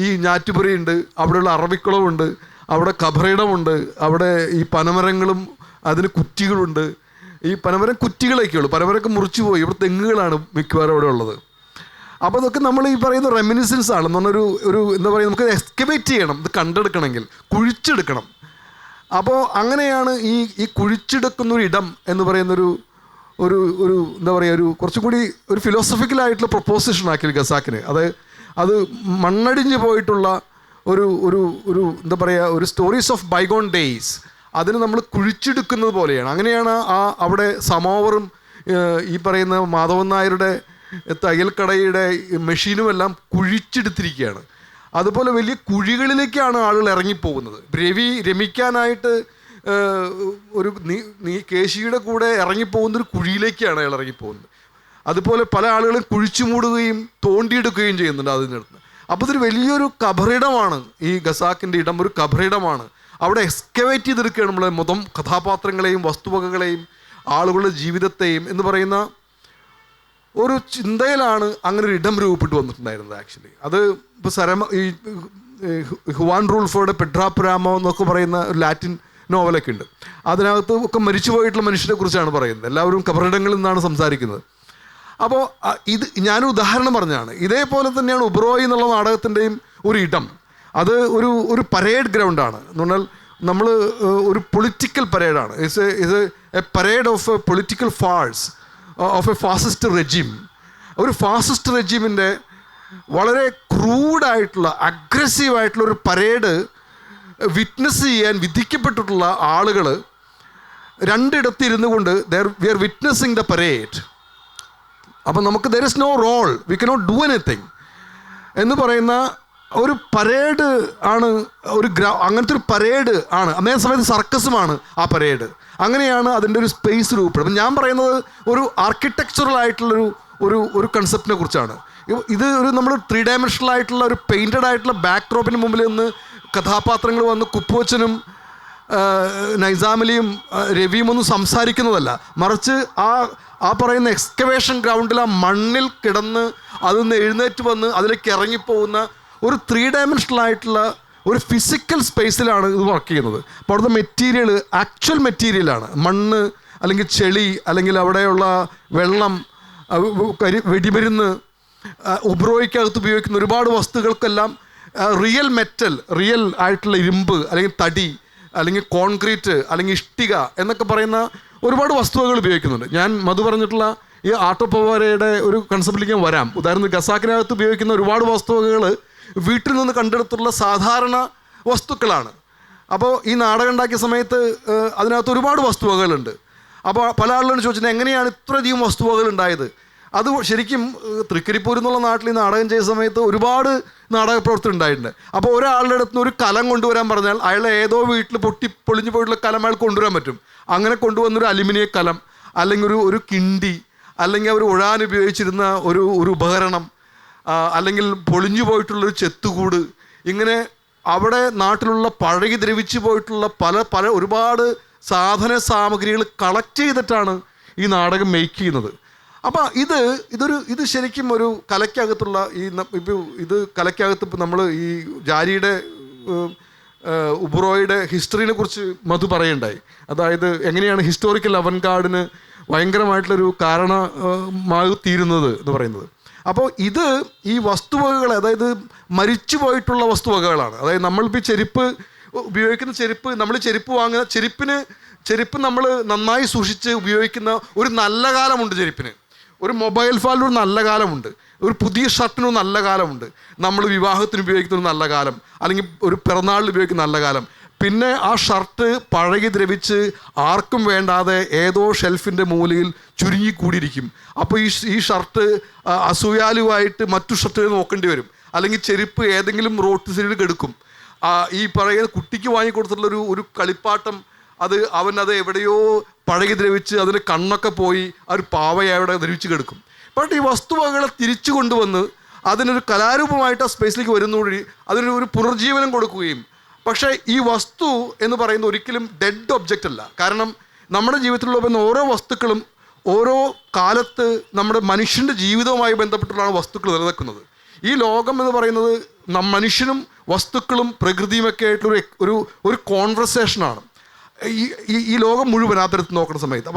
ഈ ഞാറ്റുപുരയുണ്ട്, അവിടെയുള്ള അറബിക്കുളമുണ്ട്, അവിടെ ഖബറിടമുണ്ട്, അവിടെ ഈ പനമരങ്ങളും അതിന് കുറ്റികളുണ്ട്. ഈ പനമരം കുറ്റികളൊക്കെ ഉള്ളൂ, പനമരമൊക്കെ മുറിച്ചു പോയി. ഇവിടെ തെങ്ങുകളാണ് മിക്കവാറും അവിടെ ഉള്ളത്. അപ്പോൾ അതൊക്കെ നമ്മൾ ഈ പറയുന്ന റെമിനിസൻസ് ആണ്. എന്ന് പറഞ്ഞൊരു എന്താ പറയുക, നമുക്ക് എക്സ്കവേറ്റ് ചെയ്യണം, ഇത് കണ്ടെടുക്കണമെങ്കിൽ കുഴിച്ചെടുക്കണം. അപ്പോൾ അങ്ങനെയാണ് ഈ കുഴിച്ചെടുക്കുന്നൊരു ഇടം എന്ന് പറയുന്നൊരു എന്താ പറയുക, കുറച്ചും കൂടി ഒരു ഫിലോസഫിക്കലായിട്ടുള്ള പ്രൊപ്പോസിഷൻ ആക്കി ഖസാക്കിന്. അത് മണ്ണടിഞ്ഞ് പോയിട്ടുള്ള ഒരു എന്താ പറയുക, ഒരു സ്റ്റോറീസ് ഓഫ് ബൈഗോൺ ഡേയ്സ്, അതിന് നമ്മൾ കുഴിച്ചെടുക്കുന്നത് പോലെയാണ്. അങ്ങനെയാണ് അവിടെ സമോവറും ഈ പറയുന്ന മാധവൻ നായരുടെ തയ്യൽക്കടയുടെ മെഷീനുമെല്ലാം കുഴിച്ചെടുത്തിരിക്കുകയാണ്. അതുപോലെ വലിയ കുഴികളിലേക്കാണ് ആളുകൾ ഇറങ്ങിപ്പോകുന്നത്. രമിക്കാനായിട്ട് ഒരു കേശിയുടെ കൂടെ ഇറങ്ങിപ്പോകുന്നൊരു കുഴിയിലേക്കാണ് അയാൾ ഇറങ്ങിപ്പോകുന്നത്. അതുപോലെ പല ആളുകളും കുഴിച്ചു മൂടുകയും തോണ്ടിയെടുക്കുകയും ചെയ്യുന്നുണ്ട് അതിനടുത്ത്. അപ്പോൾ ഇതൊരു വലിയൊരു കബറിടമാണ് ഈ ഖസാക്കിൻ്റെ ഇടം, ഒരു കബറിടമാണ്. അവിടെ എക്സ്കവേറ്റ് ചെയ്തെടുക്കുകയാണ് നമ്മളെ മൊത്തം കഥാപാത്രങ്ങളെയും വസ്തുവകകളെയും ആളുകളുടെ ജീവിതത്തെയും എന്ന് പറയുന്ന ഒരു ചിന്തയിലാണ് അങ്ങനെ ഒരു ഇടം രൂപപ്പെട്ടു വന്നിട്ടുണ്ടായിരുന്നത്. ആക്ച്വലി അത് ഇപ്പോൾ ഈ ഹുവാൻ റൂൾഫോയുടെ പെഡ്രാപുരാമോ എന്നൊക്കെ പറയുന്ന ഒരു ലാറ്റിൻ നോവലൊക്കെ ഉണ്ട്. അതിനകത്ത് ഒക്കെ മരിച്ചുപോയിട്ടുള്ള മനുഷ്യരെ കുറിച്ചാണ് പറയുന്നത്. എല്ലാവരും കബറിടങ്ങളിൽ നിന്നാണ് സംസാരിക്കുന്നത്. അപ്പോൾ ഇത് ഞാനൊരു ഉദാഹരണം പറഞ്ഞതാണ്. ഇതേപോലെ തന്നെയാണ് ഉബ്രോയി എന്നുള്ള നാടകത്തിൻ്റെയും ഒരു ഇടം. അത് ഒരു പരേഡ് ഗ്രൗണ്ടാണ്. എന്ന് പറഞ്ഞാൽ നമ്മൾ ഒരു പൊളിറ്റിക്കൽ പരേഡാണ്. It's a parade of a political farce of a fascist regime. ഒരു ഫാസിസ്റ്റ് റെജിമിൻ്റെ വളരെ ക്രൂഡായിട്ടുള്ള അഗ്രസീവായിട്ടുള്ള ഒരു പരേഡ് വിറ്റ്നസ് ചെയ്യാൻ വിധിക്കപ്പെട്ടിട്ടുള്ള ആളുകൾ രണ്ടിടത്തിരുന്നു കൊണ്ട് we are witnessing the parade. അപ്പം നമുക്ക് there is no role, we cannot do anything എന്ന് പറയുന്ന ഒരു പരേഡ് ആണ്. അങ്ങനത്തെ ഒരു പരേഡ് ആണ്. അതേ സമയത്ത് സർക്കസുമാണ് ആ പരേഡ്. അങ്ങനെയാണ് അതിൻ്റെ ഒരു സ്പേസ് രൂപപ്പെടുന്നത്. ഞാൻ പറയുന്നത് ഒരു ആർക്കിടെക്ചറൽ ആയിട്ടുള്ളൊരു ഒരു കൺസെപ്റ്റിനെ കുറിച്ചാണ്. ഇത് നമ്മൾ 3 ഡയമെൻഷണൽ ആയിട്ടുള്ള ഒരു പെയിൻറ്റഡ് ആയിട്ടുള്ള ബാക്ക് ഡ്രോപ്പിന് മുമ്പിൽ നിന്ന് കഥാപാത്രങ്ങൾ വന്ന് കുപ്പുവച്ചനും നൈസാമലിയും രവിയും ഒന്നും സംസാരിക്കുന്നതല്ല. മറിച്ച് ആ പറയുന്ന എക്സ്കവേഷൻ ഗ്രൗണ്ടിൽ ആ മണ്ണിൽ കിടന്ന് അതിൽ നിന്ന് എഴുന്നേറ്റ് വന്ന് അതിലേക്ക് ഇറങ്ങിപ്പോകുന്ന ഒരു 3 ഡയമെൻഷണൽ ആയിട്ടുള്ള ഒരു ഫിസിക്കൽ സ്പേസിലാണ് ഇത് വർക്ക് ചെയ്യുന്നത്. അപ്പോൾ അവിടുത്തെ മെറ്റീരിയൽ ആക്ച്വൽ മെറ്റീരിയലാണ്. മണ്ണ് അല്ലെങ്കിൽ ചെളി അല്ലെങ്കിൽ അവിടെയുള്ള വെള്ളം, വെടിമരുന്ന്, ഉബ്രോയ്ക്കകത്ത് ഉപയോഗിക്കുന്ന ഒരുപാട് വസ്തുക്കൾക്കെല്ലാം റിയൽ മെറ്റൽ, റിയൽ ആയിട്ടുള്ള ഇരുമ്പ് അല്ലെങ്കിൽ തടി അല്ലെങ്കിൽ കോൺക്രീറ്റ് അല്ലെങ്കിൽ ഇഷ്ടിക എന്നൊക്കെ പറയുന്ന ഒരുപാട് വസ്തുവകൾ ഉപയോഗിക്കുന്നുണ്ട്. ഞാൻ മധു പറഞ്ഞിട്ടുള്ള ഈ ആർട്ട് ഓഫ് പവേരയുടെ ഒരു കൺസെപ്റ്റിലേക്ക് ഞാൻ വരാം. ഉദാഹരണത്തിന് ഖസാക്കിനകത്ത് ഉപയോഗിക്കുന്ന ഒരുപാട് വസ്തുവകകൾ വീട്ടിൽ നിന്ന് കണ്ടെടുത്തുള്ള സാധാരണ വസ്തുക്കളാണ്. അപ്പോൾ ഈ നാടകം ഉണ്ടാക്കിയ സമയത്ത് അതിനകത്ത് ഒരുപാട് വസ്തുവകകളുണ്ട്. അപ്പോൾ പല ആളുകളും ചോദിച്ചിട്ട് എങ്ങനെയാണ് ഇത്രയധികം വസ്തുവകകൾ ഉണ്ടായത്? അത് ശരിക്കും തൃക്കരിപ്പൂർ എന്നുള്ള നാട്ടിൽ ഈ നാടകം ചെയ്ത സമയത്ത് ഒരുപാട് നാടക പ്രവർത്തനം ഉണ്ടായിട്ടുണ്ട്. അപ്പോൾ ഒരാളുടെ അടുത്ത് നിന്ന് ഒരു കലം കൊണ്ടുവരാൻ പറഞ്ഞാൽ അയാൾ ഏതോ വീട്ടിൽ പൊളിഞ്ഞു പോയിട്ടുള്ള കലം അയാൾ കൊണ്ടുവരാൻ പറ്റും. അങ്ങനെ കൊണ്ടുവന്നൊരു അലുമിനിയ കലം അല്ലെങ്കിൽ ഒരു കിണ്ടി അല്ലെങ്കിൽ അവർ ഉഴാൻ ഉപയോഗിച്ചിരുന്ന ഒരു ഉപകരണം അല്ലെങ്കിൽ പൊളിഞ്ഞു പോയിട്ടുള്ളൊരു ചെത്തുകൂട്, ഇങ്ങനെ അവിടെ നാട്ടിലുള്ള പഴകി ദ്രവിച്ചു പോയിട്ടുള്ള പല ഒരുപാട് സാധന സാമഗ്രികൾ കളക്ട് ചെയ്തിട്ടാണ് ഈ നാടകം മേക്ക് ചെയ്യുന്നത്. അപ്പോൾ ഇത് ശരിക്കും ഒരു കലയ്ക്കകത്തുള്ള ഇത് കലയ്ക്കകത്ത് ഇപ്പോൾ നമ്മൾ ഈ ജാരിയുടെ ഉബ്രോയുടെ ഹിസ്റ്ററിനെ കുറിച്ച് മധു പറയുണ്ടായി. അതായത് എങ്ങനെയാണ് ഹിസ്റ്റോറിക്കൽ അവൻഗാർഡിന് ഭയങ്കരമായിട്ടുള്ളൊരു കാരണമായി തീരുന്നത് എന്ന് പറയുന്നത്. അപ്പോൾ ഈ വസ്തുവകകൾ, അതായത് മരിച്ചു പോയിട്ടുള്ള വസ്തുവകകളാണ്. അതായത് നമ്മളിപ്പോൾ ചെരുപ്പ് ഉപയോഗിക്കുന്ന ചെരുപ്പ്, നമ്മൾ ചെരുപ്പ് വാങ്ങുന്ന ചെരുപ്പ് നമ്മൾ നന്നായി സൂക്ഷിച്ച് ഉപയോഗിക്കുന്ന ഒരു നല്ല കാലമുണ്ട് ചെരുപ്പിന്. ഒരു മൊബൈൽ ഫോണിനൊരു നല്ല കാലമുണ്ട്, ഒരു പുതിയ ഷർട്ടിനൊരു നല്ല കാലമുണ്ട്, നമ്മൾ വിവാഹത്തിന് ഉപയോഗിക്കുന്ന ഒരു നല്ല കാലം, അല്ലെങ്കിൽ ഒരു പിറന്നാളിൽ ഉപയോഗിക്കുന്ന നല്ല കാലം. പിന്നെ ആ ഷർട്ട് പഴകി ദ്രവിച്ച് ആർക്കും വേണ്ടാതെ ഏതോ ഷെൽഫിൻ്റെ മൂലയിൽ ചുരുങ്ങിക്കൂടിയിരിക്കും. അപ്പോൾ ഈ ഷർട്ട് അസൂയാലുവായിട്ട് മറ്റു ഷർട്ടുകൾ നോക്കേണ്ടി വരും. അല്ലെങ്കിൽ ചെരുപ്പ് ഏതെങ്കിലും റോഡ് സൈഡിൽ കെടുക്കും. ഈ പറയുന്ന കുട്ടിക്ക് വാങ്ങിക്കൊടുത്തിട്ടുള്ള ഒരു കളിപ്പാട്ടം, അവനത് എവിടെയോ പഴകി ദ്രവിച്ച് അതിന് കണ്ണൊക്കെ പോയി ആ ഒരു പാവയെ അവിടെ ദ്രവിച്ച് കിടക്കും. ബട്ട് ഈ വസ്തുവകകളെ തിരിച്ചു കൊണ്ടുവന്ന് അതിനൊരു കലാരൂപമായിട്ട് ആ സ്പേസിലേക്ക് വരുന്നതോടുകൂടി അതിനൊരു പുനർജീവനം കൊടുക്കുകയും. പക്ഷേ ഈ വസ്തു എന്ന് പറയുന്നത് ഒരിക്കലും ഡെഡ് ഒബ്ജക്റ്റ് അല്ല. കാരണം നമ്മുടെ ജീവിതത്തിലുള്ള ഓരോ വസ്തുക്കളും ഓരോ കാലത്ത് നമ്മുടെ മനുഷ്യൻ്റെ ജീവിതവുമായി ബന്ധപ്പെട്ടുള്ളതാണ് വസ്തുക്കൾ നിലനിൽക്കുന്നത്. ഈ ലോകം എന്ന് പറയുന്നത് മനുഷ്യനും വസ്തുക്കളും പ്രകൃതിയുമൊക്കെ ആയിട്ടുള്ള ഒരു കോൺവെർസേഷനാണ് ഈ ലോകം മുഴുവൻ ആ തരത്തിൽ നോക്കുന്ന സമയത്ത്.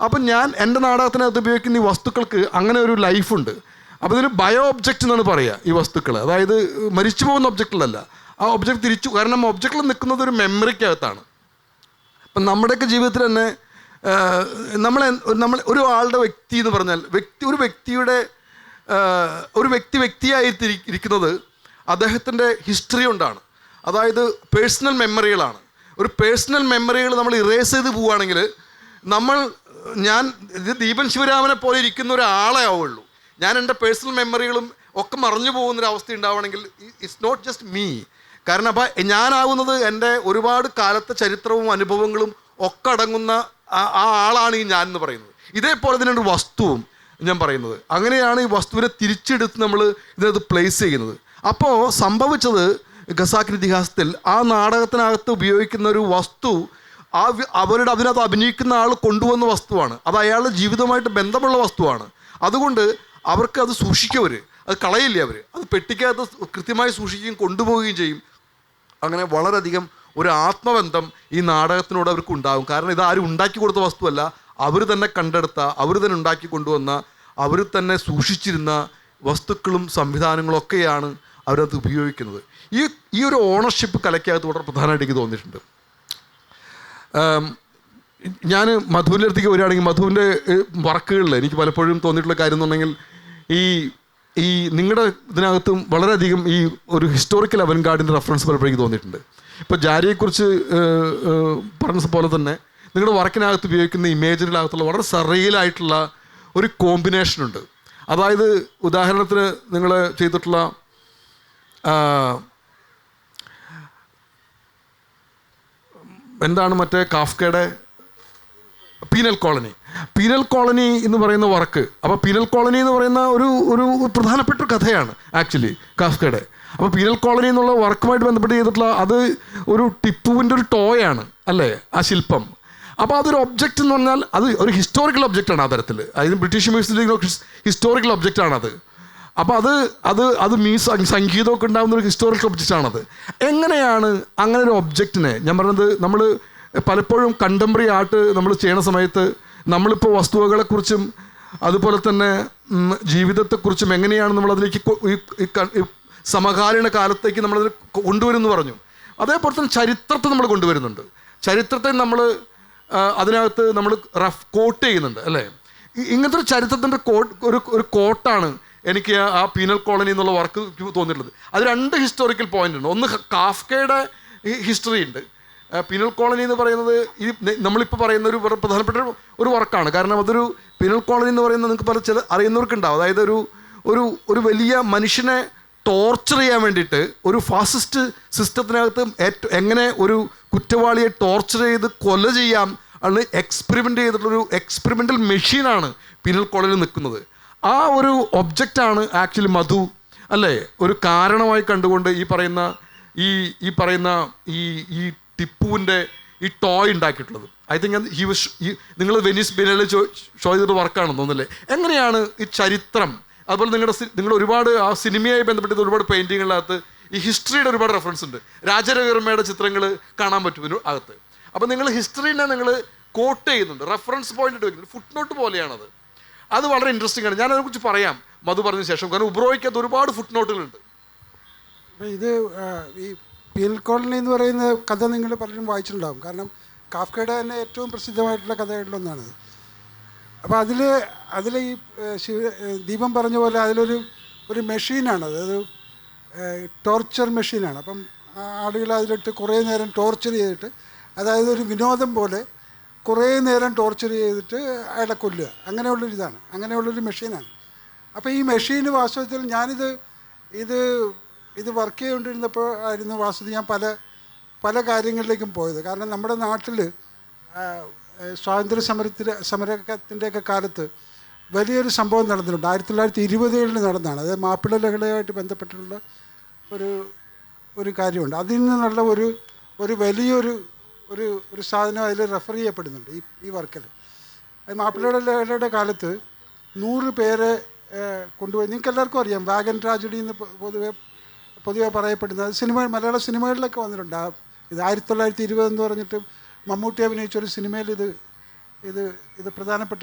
അപ്പം ഞാൻ എൻ്റെ നാടകത്തിനകത്ത് ഉപയോഗിക്കുന്ന ഈ വസ്തുക്കൾക്ക് അങ്ങനെ ഒരു ലൈഫുണ്ട്. അപ്പോൾ ഇതിന് ബയോ ഒബ്ജക്റ്റ് എന്നാണ് പറയുക ഈ വസ്തുക്കൾ. അതായത് മരിച്ചു പോകുന്ന ഒബ്ജക്റ്റുകളല്ല, ആ ഒബ്ജക്റ്റ് തിരിച്ചു. കാരണം ഒബ്ജക്റ്റിൽ നിൽക്കുന്നത് ഒരു മെമ്മറിക്കകത്താണ്. അപ്പം നമ്മുടെയൊക്കെ ജീവിതത്തിൽ തന്നെ നമ്മൾ ഒരു ആളുടെ വ്യക്തി എന്ന് പറഞ്ഞാൽ ഒരു വ്യക്തിയായിരിക്കുന്നത് അദ്ദേഹത്തിൻ്റെ ഹിസ്റ്ററി കൊണ്ടാണ്. അതായത് പേഴ്സണൽ മെമ്മറികളാണ്. ഒരു പേഴ്സണൽ മെമ്മറികൾ നമ്മൾ ഇറേസ് ചെയ്ത് പോവുകയാണെങ്കിൽ ദീപൻ ശിവരാമനെ പോലെ ഇരിക്കുന്ന ഒരാളെ ആവുള്ളൂ. ഞാൻ എൻ്റെ പേഴ്സണൽ മെമ്മറികളും ഒക്കെ മറഞ്ഞു പോകുന്നൊരവസ്ഥ ഉണ്ടാവുകയാണെങ്കിൽ ഇറ്റ്സ് നോട്ട് ജസ്റ്റ് മീ. കാരണം അപ്പം ഞാനാവുന്നത് എൻ്റെ ഒരുപാട് കാലത്തെ ചരിത്രവും അനുഭവങ്ങളും ഒക്കെ അടങ്ങുന്ന ആ ആളാണ് ഈ ഞാൻ എന്ന് പറയുന്നത്. ഇതേപോലെ തന്നെ ഒരു വസ്തുവും ഞാൻ പറയുന്നത്. അങ്ങനെയാണ് ഈ വസ്തുവിനെ തിരിച്ചെടുത്ത് നമ്മൾ ഇതിനകത്ത് പ്ലേസ് ചെയ്യുന്നത്. അപ്പോൾ സംഭവിച്ചത് ഖസാക്കിൻ്റെ ഇതിഹാസത്തിൽ ആ നാടകത്തിനകത്ത് ഉപയോഗിക്കുന്ന ഒരു വസ്തു അതിനകത്ത് അഭിനയിക്കുന്ന ആൾ കൊണ്ടുവന്ന വസ്തുവാണ്. അത് അയാളുടെ ജീവിതവുമായിട്ട് ബന്ധമുള്ള വസ്തുവാണ്. അതുകൊണ്ട് അവർക്ക് അത് സൂക്ഷിക്കവർ, അത് കളയില്ല. അത് പെട്ടിക്കകത്ത് കൃത്യമായി സൂക്ഷിക്കുകയും കൊണ്ടുപോവുകയും ചെയ്യും. അങ്ങനെ വളരെയധികം ഒരു ആത്മബന്ധം ഈ നാടകത്തിനോട് അവർക്ക് ഉണ്ടാകും. കാരണം ഇത് ആരും ഉണ്ടാക്കി കൊടുത്ത വസ്തുവല്ല, അവർ തന്നെ കണ്ടെടുത്ത, അവർ തന്നെ ഉണ്ടാക്കി കൊണ്ടുവന്ന, അവർ തന്നെ സൂക്ഷിച്ചിരുന്ന വസ്തുക്കളും സംവിധാനങ്ങളും ഒക്കെയാണ് അവരത് ഉപയോഗിക്കുന്നത്. ഈ ഒരു ഓണർഷിപ്പ് കലയ്ക്കകത്ത് വളരെ പ്രധാനമായിട്ട് എനിക്ക് തോന്നിയിട്ടുണ്ട്. ഞാൻ മധുവിൻ്റെ അടുത്തേക്ക് വരികയാണെങ്കിൽ മധുവിൻ്റെ വർക്കുകളിൽ എനിക്ക് പലപ്പോഴും തോന്നിയിട്ടുള്ള കാര്യം എന്നുണ്ടെങ്കിൽ ഈ നിങ്ങളുടെ ഇതിനകത്തും വളരെയധികം ഈ ഒരു ഹിസ്റ്റോറിക്കൽ അവൻഗാർഡിൻ്റെ റെഫറൻസ് പലപ്പോഴും തോന്നിയിട്ടുണ്ട്. ഇപ്പോൾ ജാരിയെക്കുറിച്ച് പറഞ്ഞ പോലെ തന്നെ നിങ്ങളുടെ വർക്കിനകത്ത് ഉപയോഗിക്കുന്ന ഇമേജിനകത്തുള്ള വളരെ സറിയലായിട്ടുള്ള ഒരു കോമ്പിനേഷനുണ്ട്. അതായത് ഉദാഹരണത്തിന് നിങ്ങൾ ചെയ്തിട്ടുള്ള എന്താണ് മറ്റേ കാഫ്കയുടെ പീനൽ കോളനി എന്ന് പറയുന്ന വർക്ക്. അപ്പോൾ പീനൽ കോളനി എന്ന് പറയുന്ന ഒരു പ്രധാനപ്പെട്ട കഥയാണ് ആക്ച്വലി കാഫ്കയുടെ. അപ്പോൾ പീനൽ കോളനി എന്നുള്ള വർക്കുമായിട്ട് ബന്ധപ്പെട്ട് ചെയ്തിട്ടുള്ള അത് ഒരു ടിപ്പുവിൻ്റെ ഒരു ടോയാണ് അല്ലേ ആ ശില്പം. അപ്പോൾ അതൊരു ഒബ്ജക്റ്റ് എന്ന് പറഞ്ഞാൽ അത് ഒരു ഹിസ്റ്റോറിക്കൽ ഒബ്ജക്റ്റാണ് ആ തരത്തിൽ. അതിന് ബ്രിട്ടീഷ് മ്യൂസിയത്തിലെ ഹിസ്റ്റോറിക്കൽ ഒബ്ജക്റ്റാണത്. അപ്പോൾ അത് സംഗീതമൊക്കെ ഉണ്ടാകുന്ന ഒരു ഹിസ്റ്റോറിക്കൽ ഒബ്ജക്റ്റാണത്. എങ്ങനെയാണ് അങ്ങനെ ഒരു ഒബ്ജക്റ്റിനെ, ഞാൻ പറഞ്ഞത് നമ്മൾ പലപ്പോഴും കണ്ടംപററി ആർട്ട് നമ്മൾ ചെയ്യണ സമയത്ത് നമ്മളിപ്പോൾ വസ്തുവകളെക്കുറിച്ചും അതുപോലെ തന്നെ ജീവിതത്തെക്കുറിച്ചും എങ്ങനെയാണ് നമ്മളതിലേക്ക് സമകാലീന കാലത്തേക്ക് നമ്മളത് കൊണ്ടുവരുമെന്ന് പറഞ്ഞു. അതേപോലെ തന്നെ ചരിത്രത്തെ നമ്മൾ കൊണ്ടുവരുന്നുണ്ട്. ചരിത്രത്തെ നമ്മൾ അതിനകത്ത് നമ്മൾ കോട്ട് ചെയ്യുന്നുണ്ട് അല്ലേ. ഇങ്ങനത്തെ ഒരു ചരിത്രത്തിൻ്റെ ഒരു കോട്ടാണ് എനിക്ക് ആ പീനൽ കോളനി എന്നുള്ള വർക്ക് തോന്നിയിട്ടുള്ളത്. അത് 2 ഹിസ്റ്റോറിക്കൽ പോയിന്റ് ഉണ്ട്. ഒന്ന് കാഫ്കയുടെ ഹിസ്റ്ററി ഉണ്ട്. പീനൽ കോളനി എന്ന് പറയുന്നത് ഈ നമ്മളിപ്പോൾ പറയുന്ന ഒരു പ്രധാനപ്പെട്ട ഒരു വർക്കാണ്. കാരണം അതൊരു പീനൽ കോളനി എന്ന് പറയുന്നത് നിങ്ങൾക്ക് ചില അറിയുന്നവർക്കുണ്ടാവും. അതായത് ഒരു വലിയ മനുഷ്യനെ ടോർച്ചർ ചെയ്യാൻ വേണ്ടിയിട്ട് ഒരു ഫാസിസ്റ്റ് സിസ്റ്റത്തിനകത്ത് എങ്ങനെ ഒരു കുറ്റവാളിയെ ടോർച്ചർ ചെയ്ത് കൊല ചെയ്യാം ആണ് എക്സ്പെരിമെൻ്റ് ചെയ്തിട്ടുള്ളൊരു എക്സ്പെരിമെൻ്റൽ മെഷീനാണ് പീനൽ കോളനിയിൽ നിൽക്കുന്നത്. ആ ഒരു ഒബ്ജക്റ്റാണ് ആക്ച്വലി മധു അല്ലേ ഒരു കാരണമായി കണ്ടുകൊണ്ട് ഈ പറയുന്ന ഈ ടിപ്പുവിൻ്റെ ഈ ടോയ് ഉണ്ടാക്കിയിട്ടുള്ളത്. ഐ തിങ്ക് നിങ്ങൾ വെനീസ് ബിനൽ ഷോ ചെയ്തിട്ട് വർക്കാണെന്ന് തോന്നുന്നില്ലേ. എങ്ങനെയാണ് ഈ ചരിത്രം, അതുപോലെ നിങ്ങൾ ഒരുപാട് ആ സിനിമയായി ബന്ധപ്പെട്ട് ഒരുപാട് പെയിൻറ്റിങ്ങുകളിനകത്ത് ഈ ഹിസ്റ്ററിയുടെ ഒരുപാട് റെഫറൻസ് ഉണ്ട്. രാജരവിവർമ്മയുടെ ചിത്രങ്ങൾ കാണാൻ പറ്റും ഇതിന് അകത്ത്. അപ്പോൾ നിങ്ങൾ ഹിസ്റ്ററീനെ നിങ്ങൾ കോട്ട് ചെയ്യുന്നുണ്ട്, റെഫറൻസ് പോയിന്റ് ഇട്ട് വയ്ക്കുന്നുണ്ട്, ഫുട് നോട്ട് പോലെയാണത്. അത് വളരെ ഇൻട്രസ്റ്റിംഗ് ആണ്. ഞാനതിനെക്കുറിച്ച് പറയാം മധു പറഞ്ഞ ശേഷം. കാരണം ഉബ്രോയ്ക്ക് അത് ഒരുപാട് ഫുട് നോട്ടുകളുണ്ട്. ഇത് ഈ പീനൽ കോളനി എന്ന് പറയുന്ന കഥ നിങ്ങൾ പലരും വായിച്ചിട്ടുണ്ടാകും. കാരണം കാഫ്കയുടെ തന്നെ ഏറ്റവും പ്രസിദ്ധമായിട്ടുള്ള കഥകളിലൊന്നാണത്. അപ്പോൾ അതിൽ ഈ ദീപം പറഞ്ഞ പോലെ അതിലൊരു മെഷീനാണത്. അത് ടോർച്ചർ മെഷീനാണ്. അപ്പം ആളുകൾ അതിലിട്ട് കുറേ നേരം ടോർച്ചർ ചെയ്തിട്ട്, അതായത് ഒരു വിനോദം പോലെ കുറേ നേരം ടോർച്ചർ ചെയ്തിട്ട് അയാളെ കൊല്ലുക, അങ്ങനെയുള്ളൊരിതാണ്, അങ്ങനെയുള്ളൊരു മെഷീനാണ്. അപ്പോൾ ഈ മെഷീന് വാസ്തവത്തിൽ ഇത് വർക്ക് ചെയ്തുകൊണ്ടിരുന്നപ്പോൾ ആയിരുന്നു വാസ്തവത്തിൽ ഞാൻ പല കാര്യങ്ങളിലേക്കും പോയത്. കാരണം നമ്മുടെ നാട്ടിൽ സ്വാതന്ത്ര്യ സമരത്തിൻ്റെയൊക്കെ കാലത്ത് വലിയൊരു സംഭവം നടന്നിട്ടുണ്ട്. 1920 നടന്നതാണ്. അത് മാപ്പിള ലഹളയുമായിട്ട് ബന്ധപ്പെട്ടിട്ടുള്ള ഒരു കാര്യമുണ്ട്. അതിൽ നിന്നുള്ള ഒരു വലിയൊരു സാധനം അതിൽ റെഫർ ചെയ്യപ്പെടുന്നുണ്ട് ഈ വർക്കിൽ. അത് മാപ്പിള ലഹളയുടെ കാലത്ത് 100 പേരെ കൊണ്ടുപോയി. നിങ്ങൾക്ക് എല്ലാവർക്കും അറിയാം വാഗൻ ട്രാജഡി എന്ന് പൊതുവെ പറയപ്പെടുന്നത്. മലയാള സിനിമകളിലൊക്കെ വന്നിട്ടുണ്ട്. ഇത് 1920 എന്ന് പറഞ്ഞിട്ട് മമ്മൂട്ടി അഭിനയിച്ചൊരു സിനിമയിൽ ഇത് പ്രധാനപ്പെട്ട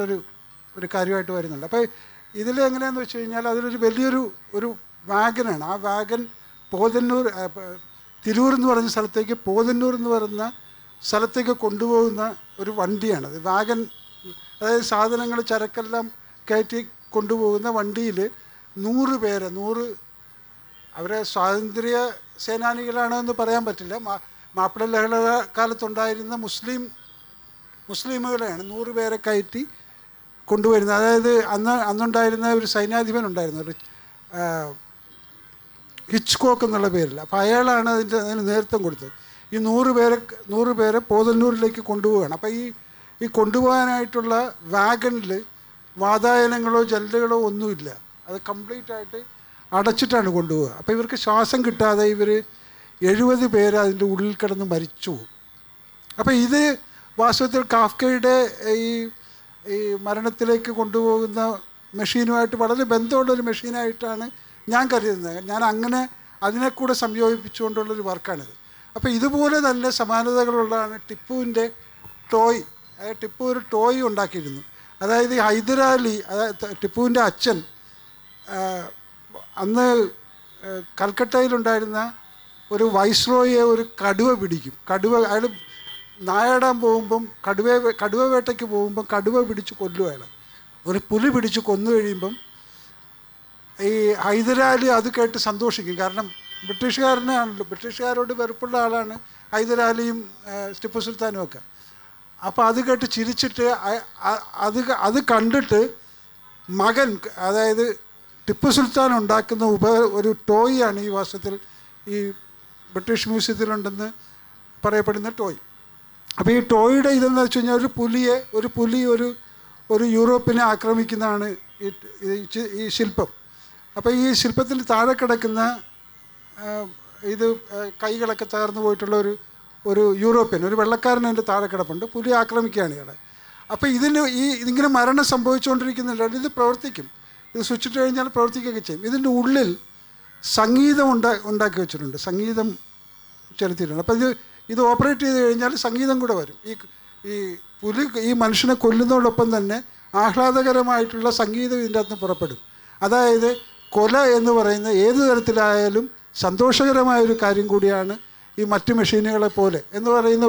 ഒരു കാര്യമായിട്ട് വരുന്നുണ്ട്. അപ്പോൾ ഇതിൽ എങ്ങനെയാണെന്ന് വെച്ച് കഴിഞ്ഞാൽ അതിലൊരു വലിയൊരു വാഗനാണ്. ആ വാഗൻ തിരൂർ എന്ന് പറഞ്ഞ സ്ഥലത്തേക്ക് പോതന്നൂർ എന്ന് പറയുന്ന സ്ഥലത്തേക്ക് കൊണ്ടുപോകുന്ന ഒരു വണ്ടിയാണത്. വാഗൻ, അതായത് സാധനങ്ങൾ ചരക്കെല്ലാം കയറ്റി കൊണ്ടുപോകുന്ന വണ്ടിയിൽ 100 പേരെ അവരെ സ്വാതന്ത്ര്യ സേനാനികളാണെന്ന് പറയാൻ പറ്റില്ല. മാപ്പിള ലഹള കാലത്തുണ്ടായിരുന്ന മുസ്ലിമുകളെയാണ് 100 പേരെ കയറ്റി കൊണ്ടുവരുന്നത്. അതായത് അന്നുണ്ടായിരുന്ന ഒരു സൈന്യാധിപൻ ഉണ്ടായിരുന്നു, ഹിച്ച്കോക്ക് എന്നുള്ള പേരിൽ. അപ്പോൾ അയാളാണ് അതിന് നേതൃത്വം കൊടുത്തത്. ഈ 100 പേരെ പോതന്നൂരിലേക്ക് കൊണ്ടുപോവുകയാണ്. അപ്പോൾ ഈ കൊണ്ടുപോകാനായിട്ടുള്ള വാഗണിൽ വാതായനങ്ങളോ ജനലുകളോ ഒന്നുമില്ല. അത് കംപ്ലീറ്റ് ആയിട്ട് അടച്ചിട്ടാണ് കൊണ്ടുപോവുക. അപ്പോൾ ഇവർക്ക് ശ്വാസം കിട്ടാതെ 70 പേര് അതിൻ്റെ ഉള്ളിൽ കിടന്ന് മരിച്ചു. അപ്പോൾ ഇത് വാസ്തവത്തിൽ കാഫ്കയുടെ ഈ മരണത്തിലേക്ക് കൊണ്ടുപോകുന്ന മെഷീനുമായിട്ട് വളരെ ബന്ധമുള്ളൊരു മെഷീനായിട്ടാണ് ഞാൻ കരുതുന്നത്. ഞാൻ അങ്ങനെ അതിനെ കൂടെ സംയോജിപ്പിച്ചുകൊണ്ടുള്ളൊരു വർക്കാണിത്. അപ്പോൾ ഇതുപോലെ തന്നെ സമാനതകളുള്ളതാണ് ടിപ്പുവിൻ്റെ ടോയ്. ടിപ്പു ഒരു ടോയ് ഉണ്ടാക്കിയിരുന്നു. അതായത് ഈ ഹൈദരാലി, അതായത് ടിപ്പുവിൻ്റെ അച്ഛൻ, അന്ന് കൽക്കട്ടയിലുണ്ടായിരുന്ന ഒരു വൈസ്രോയെ ഒരു കടുവ പിടിക്കും. അയാൾ നായാടാൻ പോകുമ്പം കടുവ വേട്ടയ്ക്ക് പോകുമ്പം കടുവ പിടിച്ച് കൊല്ലും അയാൾ. ഒരു പുലി പിടിച്ച് കൊന്നു കഴിയുമ്പം ഈ ഹൈദരാലി അത് കേട്ട് സന്തോഷിക്കും. കാരണം ബ്രിട്ടീഷുകാരോട് വെറുപ്പുള്ള ആളാണ് ഹൈദരാലിയും ടിപ്പു സുൽത്താനും ഒക്കെ. അപ്പോൾ അത് കേട്ട് ചിരിച്ചിട്ട് അത് കണ്ടിട്ട് മകൻ, അതായത് ടിപ്പു സുൽത്താൻ ഉണ്ടാക്കുന്ന ഒരു ടോയാണ് ഈ വാസ്തവത്തിൽ ഈ ബ്രിട്ടീഷ് മ്യൂസിയത്തിലുണ്ടെന്ന് പറയപ്പെടുന്ന ടോയ്. അപ്പോൾ ഈ ടോയുടെ ഇതെന്ന് വെച്ച് കഴിഞ്ഞാൽ ഒരു പുലി ഒരു യൂറോപ്പിനെ ആക്രമിക്കുന്നതാണ് ഈ ശില്പം. അപ്പോൾ ഈ ശില്പത്തിൽ താഴെ കിടക്കുന്ന കൈകളൊക്കെ തകർന്നു പോയിട്ടുള്ള ഒരു യൂറോപ്യൻ, ഒരു വെള്ളക്കാരൻ അതിൻ്റെ താഴെ കിടപ്പുണ്ട്. പുലി ആക്രമിക്കുകയാണ് ഇയാളെ. അപ്പോൾ ഇതിങ്ങനെ മരണം സംഭവിച്ചുകൊണ്ടിരിക്കുന്നില്ല. ഇത് പ്രവർത്തിക്കും. ഇത് സ്വിച്ചിട്ട് കഴിഞ്ഞാൽ പ്രവർത്തിക്കുകയൊക്കെ ചെയ്യും. ഇതിൻ്റെ ഉള്ളിൽ സംഗീതം ഉണ്ടാക്കി വെച്ചിട്ടുണ്ട്, സംഗീതം ചെലുത്തിയിട്ടുണ്ട്. അപ്പോൾ ഇത് ഓപ്പറേറ്റ് ചെയ്ത് കഴിഞ്ഞാൽ സംഗീതം കൂടെ വരും. ഈ പുലി ഈ മനുഷ്യനെ കൊല്ലുന്നതോടൊപ്പം തന്നെ ആഹ്ലാദകരമായിട്ടുള്ള സംഗീതം ഇതിൻ്റെ അകത്ത് പുറപ്പെടും. അതായത് കൊല എന്ന് പറയുന്ന ഏത് തരത്തിലായാലും സന്തോഷകരമായൊരു കാര്യം കൂടിയാണ് ഈ മറ്റു മെഷീനുകളെ പോലെ എന്ന് പറയുന്ന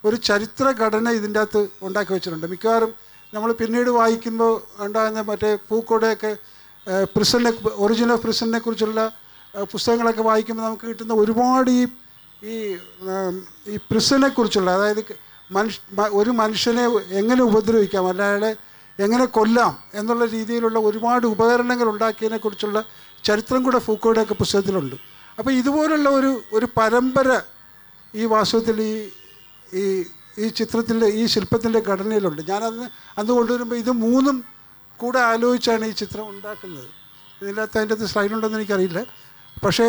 ഒരു ചരിത്ര ഘടന ഇതിൻ്റെ അകത്ത് ഉണ്ടാക്കി വെച്ചിട്ടുണ്ട്. മിക്കവാറും നമ്മൾ പിന്നീട് വായിക്കുമ്പോൾ ഉണ്ടാകുന്ന മറ്റേ ഫൂക്കോടെയൊക്കെ ഒറിജിൻ ഓഫ് പ്രിസണിനെ കുറിച്ചുള്ള പുസ്തകങ്ങളൊക്കെ വായിക്കുമ്പോൾ നമുക്ക് കിട്ടുന്ന ഒരുപാട് ഈ പ്രിസണിനെ കുറിച്ചുള്ള, അതായത് ഒരു മനുഷ്യനെ എങ്ങനെ ഉപദ്രവിക്കാം, അയാളെ എങ്ങനെ കൊല്ലാം എന്നുള്ള രീതിയിലുള്ള ഒരുപാട് ഉപകരണങ്ങൾ ഉണ്ടാക്കിയതിനെക്കുറിച്ചുള്ള ചരിത്രം കൂടെ ഫൂക്കോയുടെയൊക്കെ പുസ്തകത്തിലുണ്ട്. അപ്പോൾ ഇതുപോലുള്ള ഒരു പരമ്പര ഈ വാസ്തവത്തിൽ ഈ ചിത്രത്തിൻ്റെ ഈ ശില്പത്തിൻ്റെ ഘടനയിലുണ്ട്. അന്ന് കൊണ്ടുവരുമ്പോൾ ഇത് മൂന്നും കൂടെ ആലോചിച്ചാണ് ഈ ചിത്രം ഉണ്ടാക്കുന്നത്. ഇതിനകത്ത് അതിൻ്റെ അകത്ത് സ്ലൈഡുണ്ടെന്ന് എനിക്കറിയില്ല, പക്ഷേ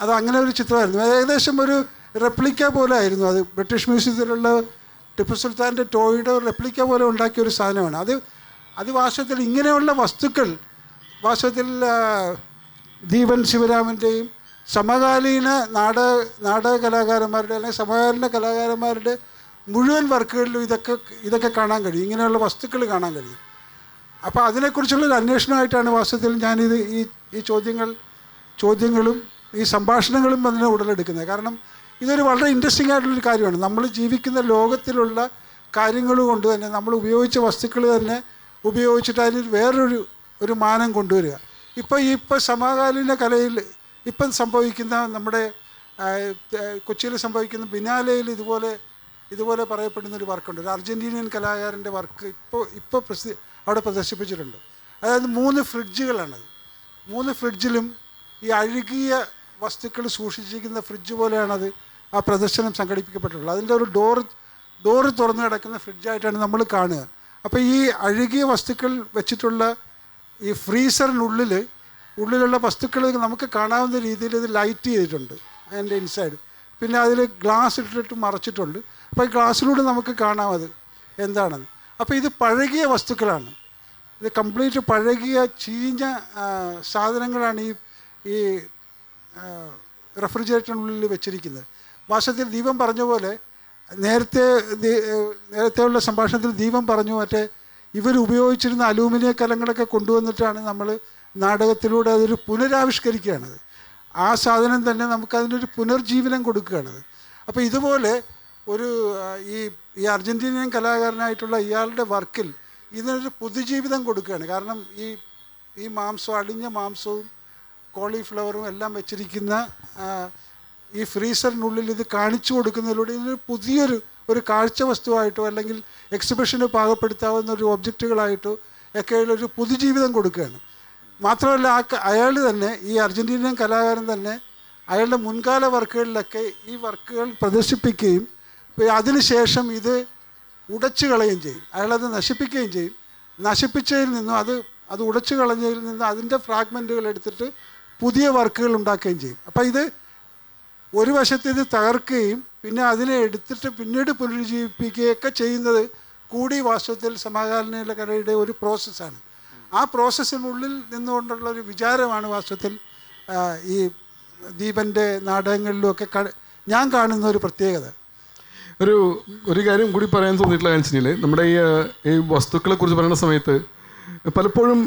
അത് അങ്ങനെ ഒരു ചിത്രമായിരുന്നു. ഏകദേശം ഒരു റെപ്ലിക്ക പോലെ ആയിരുന്നു അത്. ബ്രിട്ടീഷ് മ്യൂസിയത്തിലുള്ള ടിപ്പു സുൽത്താൻ്റെ ടോയുടെ റെപ്ലിക്ക പോലെ ഉണ്ടാക്കിയ ഒരു സാധനമാണ് അത്. വാസ്തവത്തിൽ ഇങ്ങനെയുള്ള വസ്തുക്കൾ വാസ്തവത്തിൽ ദീപൻ ശിവരാമൻ്റെയും സമകാലീന നാടക കലാകാരന്മാരുടെ അല്ലെങ്കിൽ സമകാലീന കലാകാരന്മാരുടെ മുഴുവൻ വർക്കുകളിലും ഇതൊക്കെ കാണാൻ കഴിയും, ഇങ്ങനെയുള്ള വസ്തുക്കൾ കാണാൻ കഴിയും. അപ്പോൾ അതിനെക്കുറിച്ചുള്ളൊരു അന്വേഷണമായിട്ടാണ് വാസ്തവത്തിൽ ഞാനിത് ഈ ചോദ്യങ്ങളും ഈ സംഭാഷണങ്ങളും അതിനെ ഉടലെടുക്കുന്നത്. കാരണം ഇതൊരു വളരെ ഇൻട്രസ്റ്റിംഗ് ആയിട്ടുള്ളൊരു കാര്യമാണ്. നമ്മൾ ജീവിക്കുന്ന ലോകത്തിലുള്ള കാര്യങ്ങൾ കൊണ്ട് തന്നെ നമ്മൾ ഉപയോഗിച്ച വസ്തുക്കൾ തന്നെ ഉപയോഗിച്ചിട്ട് അതിന് വേറൊരു മാനം കൊണ്ടുവരിക. ഇപ്പോൾ സമകാലീന കലയിൽ ഇപ്പം സംഭവിക്കുന്ന നമ്മുടെ കൊച്ചിയിൽ സംഭവിക്കുന്ന ബിനാലയിൽ ഇതുപോലെ പറയപ്പെടുന്നൊരു വർക്കുണ്ട്. ഒരു അർജൻറ്റീനിയൻ കലാകാരൻ്റെ വർക്ക് ഇപ്പോൾ അവിടെ പ്രദർശിപ്പിച്ചിട്ടുണ്ട്. അതായത് 3 ഫ്രിഡ്ജുകളാണത്. 3 ഫ്രിഡ്ജിലും ഈ അഴുകിയ വസ്തുക്കൾ സൂക്ഷിച്ചിരിക്കുന്ന ഫ്രിഡ്ജ് പോലെയാണത് ആ പ്രദർശനം സംഘടിപ്പിക്കപ്പെട്ടിട്ടുള്ളത്. അതിൻ്റെ ഒരു ഡോറ് തുറന്ന് കിടക്കുന്ന ഫ്രിഡ്ജായിട്ടാണ് നമ്മൾ കാണുക. അപ്പോൾ ഈ അഴുകിയ വസ്തുക്കൾ വെച്ചിട്ടുള്ള ഈ ഉള്ളിലുള്ള വസ്തുക്കൾ നമുക്ക് കാണാവുന്ന രീതിയിൽ ഇത് ലൈറ്റ് ചെയ്തിട്ടുണ്ട് അതിൻ്റെ ഇൻസൈഡ്. പിന്നെ അതിൽ ഗ്ലാസ് ഇട്ടിട്ട് മറച്ചിട്ടുണ്ട്. അപ്പോൾ ഈ ഗ്ലാസ്സിലൂടെ നമുക്ക് കാണാം അത് എന്താണെന്ന്. അപ്പോൾ ഇത് പഴകിയ വസ്തുക്കളാണ്, ഇത് കംപ്ലീറ്റ് പഴകിയ ചീഞ്ഞ സാധനങ്ങളാണ് ഈ റെഫ്രിജറേറ്ററിനുള്ളിൽ വെച്ചിരിക്കുന്നത്. വാസ്തവത്തിൽ ദീപം പറഞ്ഞ പോലെ നേരത്തെയുള്ള സംഭാഷണത്തിൽ ദീപം പറഞ്ഞു മറ്റേ ഇവർ ഉപയോഗിച്ചിരുന്ന അലൂമിനിയ കലങ്ങളൊക്കെ കൊണ്ടുവന്നിട്ടാണ് നമ്മൾ നാടകത്തിലൂടെ അതൊരു പുനരാവിഷ്കരിക്കുകയാണത്. ആ സാധനം തന്നെ നമുക്കതിനൊരു പുനർജീവനം കൊടുക്കുകയാണത്. അപ്പോൾ ഇതുപോലെ ഈ അർജൻറ്റീനിയൻ കലാകാരനായിട്ടുള്ള ഇയാളുടെ വർക്കിൽ ഇതിനൊരു പുതുജീവിതം കൊടുക്കുകയാണ്. കാരണം ഈ അളിഞ്ഞ മാംസവും കോളിഫ്ലവറും എല്ലാം വെച്ചിരിക്കുന്ന ഈ ഫ്രീസറിനുള്ളിൽ ഇത് കാണിച്ചു കൊടുക്കുന്നതിലൂടെ ഇതിനൊരു പുതിയൊരു കാഴ്ച വസ്തുവായിട്ടോ അല്ലെങ്കിൽ എക്സിബിഷന് പാകപ്പെടുത്താവുന്ന ഒരു ഒബ്ജക്റ്റുകളായിട്ടോ ഒക്കെയുള്ളൊരു പുതുജീവിതം കൊടുക്കുകയാണ്. മാത്രമല്ല അയാൾ തന്നെ ഈ അർജൻറ്റീനിയൻ കലാകാരൻ തന്നെ അയാളുടെ മുൻകാല വർക്കുകളിലൊക്കെ ഈ വർക്കുകൾ പ്രദർശിപ്പിക്കുകയും അതിനുശേഷം ഇത് ഉടച്ചു കളയുകയും ചെയ്യും. അയാളത് നശിപ്പിക്കുകയും ചെയ്യും. നശിപ്പിച്ചതിൽ നിന്നും അത് ഉടച്ചു കളഞ്ഞതിൽ നിന്ന് അതിൻ്റെ ഫ്രാഗ്മെൻറ്റുകൾ എടുത്തിട്ട് പുതിയ വർക്കുകൾ ഉണ്ടാക്കുകയും ചെയ്യും. അപ്പോൾ ഇത് ഒരു വശത്ത് ഇത് തകർക്കുകയും പിന്നെ അതിനെ എടുത്തിട്ട് പിന്നീട് പുനരുജ്ജീവിപ്പിക്കുകയൊക്കെ ചെയ്യുന്നത് കൂടി വാസ്തവത്തിൽ സമകാലീന കലയുടെ ഒരു പ്രോസസ്സാണ്. ആ പ്രോസസ്സിനുള്ളിൽ നിന്നുകൊണ്ടുള്ള ഒരു വിചാരമാണ് വാസ്തവത്തിൽ ഈ ദീപൻ്റെ നാടകങ്ങളിലുമൊക്കെ ഞാൻ കാണുന്ന ഒരു പ്രത്യേകത. ഒരു കാര്യം കൂടി പറയാൻ തോന്നിയിട്ടുള്ള കാര്യം, നമ്മുടെ ഈ വസ്തുക്കളെക്കുറിച്ച് പറയുന്ന സമയത്ത് പലപ്പോഴും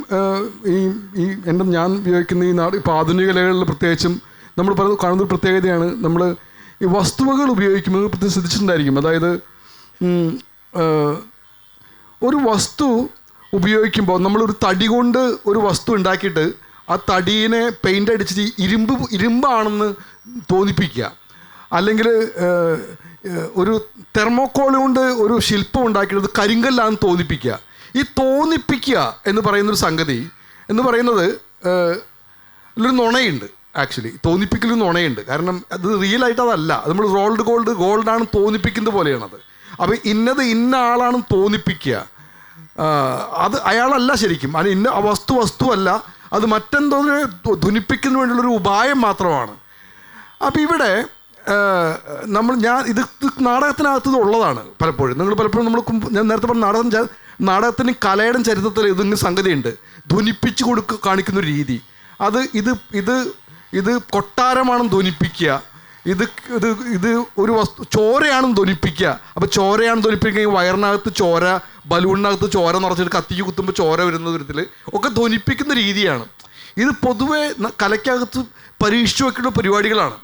ഞാൻ ഉപയോഗിക്കുന്ന ഇപ്പോൾ ആധുനിക കലകളിൽ പ്രത്യേകിച്ചും നമ്മൾ കാണുന്നൊരു പ്രത്യേകതയാണ്, നമ്മൾ ഈ വസ്തുവകൾ ഉപയോഗിക്കുമ്പോൾ പ്രത്യേകം ശ്രദ്ധിച്ചിട്ടുണ്ടായിരിക്കും. അതായത് ഒരു വസ്തു ഉപയോഗിക്കുമ്പോൾ നമ്മളൊരു തടി കൊണ്ട് ഒരു വസ്തു ഉണ്ടാക്കിയിട്ട് ആ തടീനെ പെയിൻ്റ് അടിച്ചിട്ട് ഇരുമ്പാണെന്ന് തോന്നിപ്പിക്കുക, അല്ലെങ്കിൽ ഒരു തെർമോക്കോൾ കൊണ്ട് ഒരു ശില്പം ഉണ്ടാക്കിയിട്ട് കരിങ്കല്ലാന്ന് തോന്നിപ്പിക്കുക. ഈ തോന്നിപ്പിക്കുക എന്ന് പറയുന്നൊരു സംഗതി എന്ന് പറയുന്നത് ഒരു നുണയുണ്ട്. ആക്ച്വലി തോന്നിപ്പിക്കൽ നുണയുണ്ട്. കാരണം അത് റിയലായിട്ട് അതല്ല. അത് നമ്മൾ ഗോൾഡാണ് തോന്നിപ്പിക്കുന്നത് പോലെയാണത്. അപ്പോൾ ഇന്ന ആളാണെന്ന് തോന്നിപ്പിക്കുക, അത് അയാളല്ല ശരിക്കും. അത് വസ്തുവല്ല, അത് മറ്റെന്തോ ധ്വനിപ്പിക്കുന്നതിന് വേണ്ടിയുള്ളൊരു ഉപായം മാത്രമാണ്. അപ്പോൾ ഇവിടെ ഇത് നാടകത്തിനകത്ത് ഉള്ളതാണ് പലപ്പോഴും. ഞാൻ നേരത്തെ പറഞ്ഞ നാടകം നാടകത്തിന് കലയുടെ ചരിത്രത്തിൽ ഇതൊന്നും സംഗതിയുണ്ട്. ധ്വനിപ്പിച്ച് കാണിക്കുന്നൊരു രീതി. അത് ഇത് കൊട്ടാരമാണെന്ന് ധ്വനിപ്പിക്കുക, ഇത് ഒരു ചോരയാണെന്ന് ധ്വനിപ്പിക്കുക. അപ്പോൾ ചോരയാണെന്ന് ധ്വനിപ്പിക്കുക, വയറിനകത്ത് ചോര, ബലൂണിനകത്ത് ചോര നിറച്ചിട്ട് കത്തിക്ക് കുത്തുമ്പോൾ ചോര വരുന്ന വിധത്തിൽ ഒക്കെ ധ്വനിപ്പിക്കുന്ന രീതിയാണ്. ഇത് പൊതുവെ കലയ്ക്കകത്ത് പരീക്ഷിച്ചു വയ്ക്കുന്ന പരിപാടികളാണ്.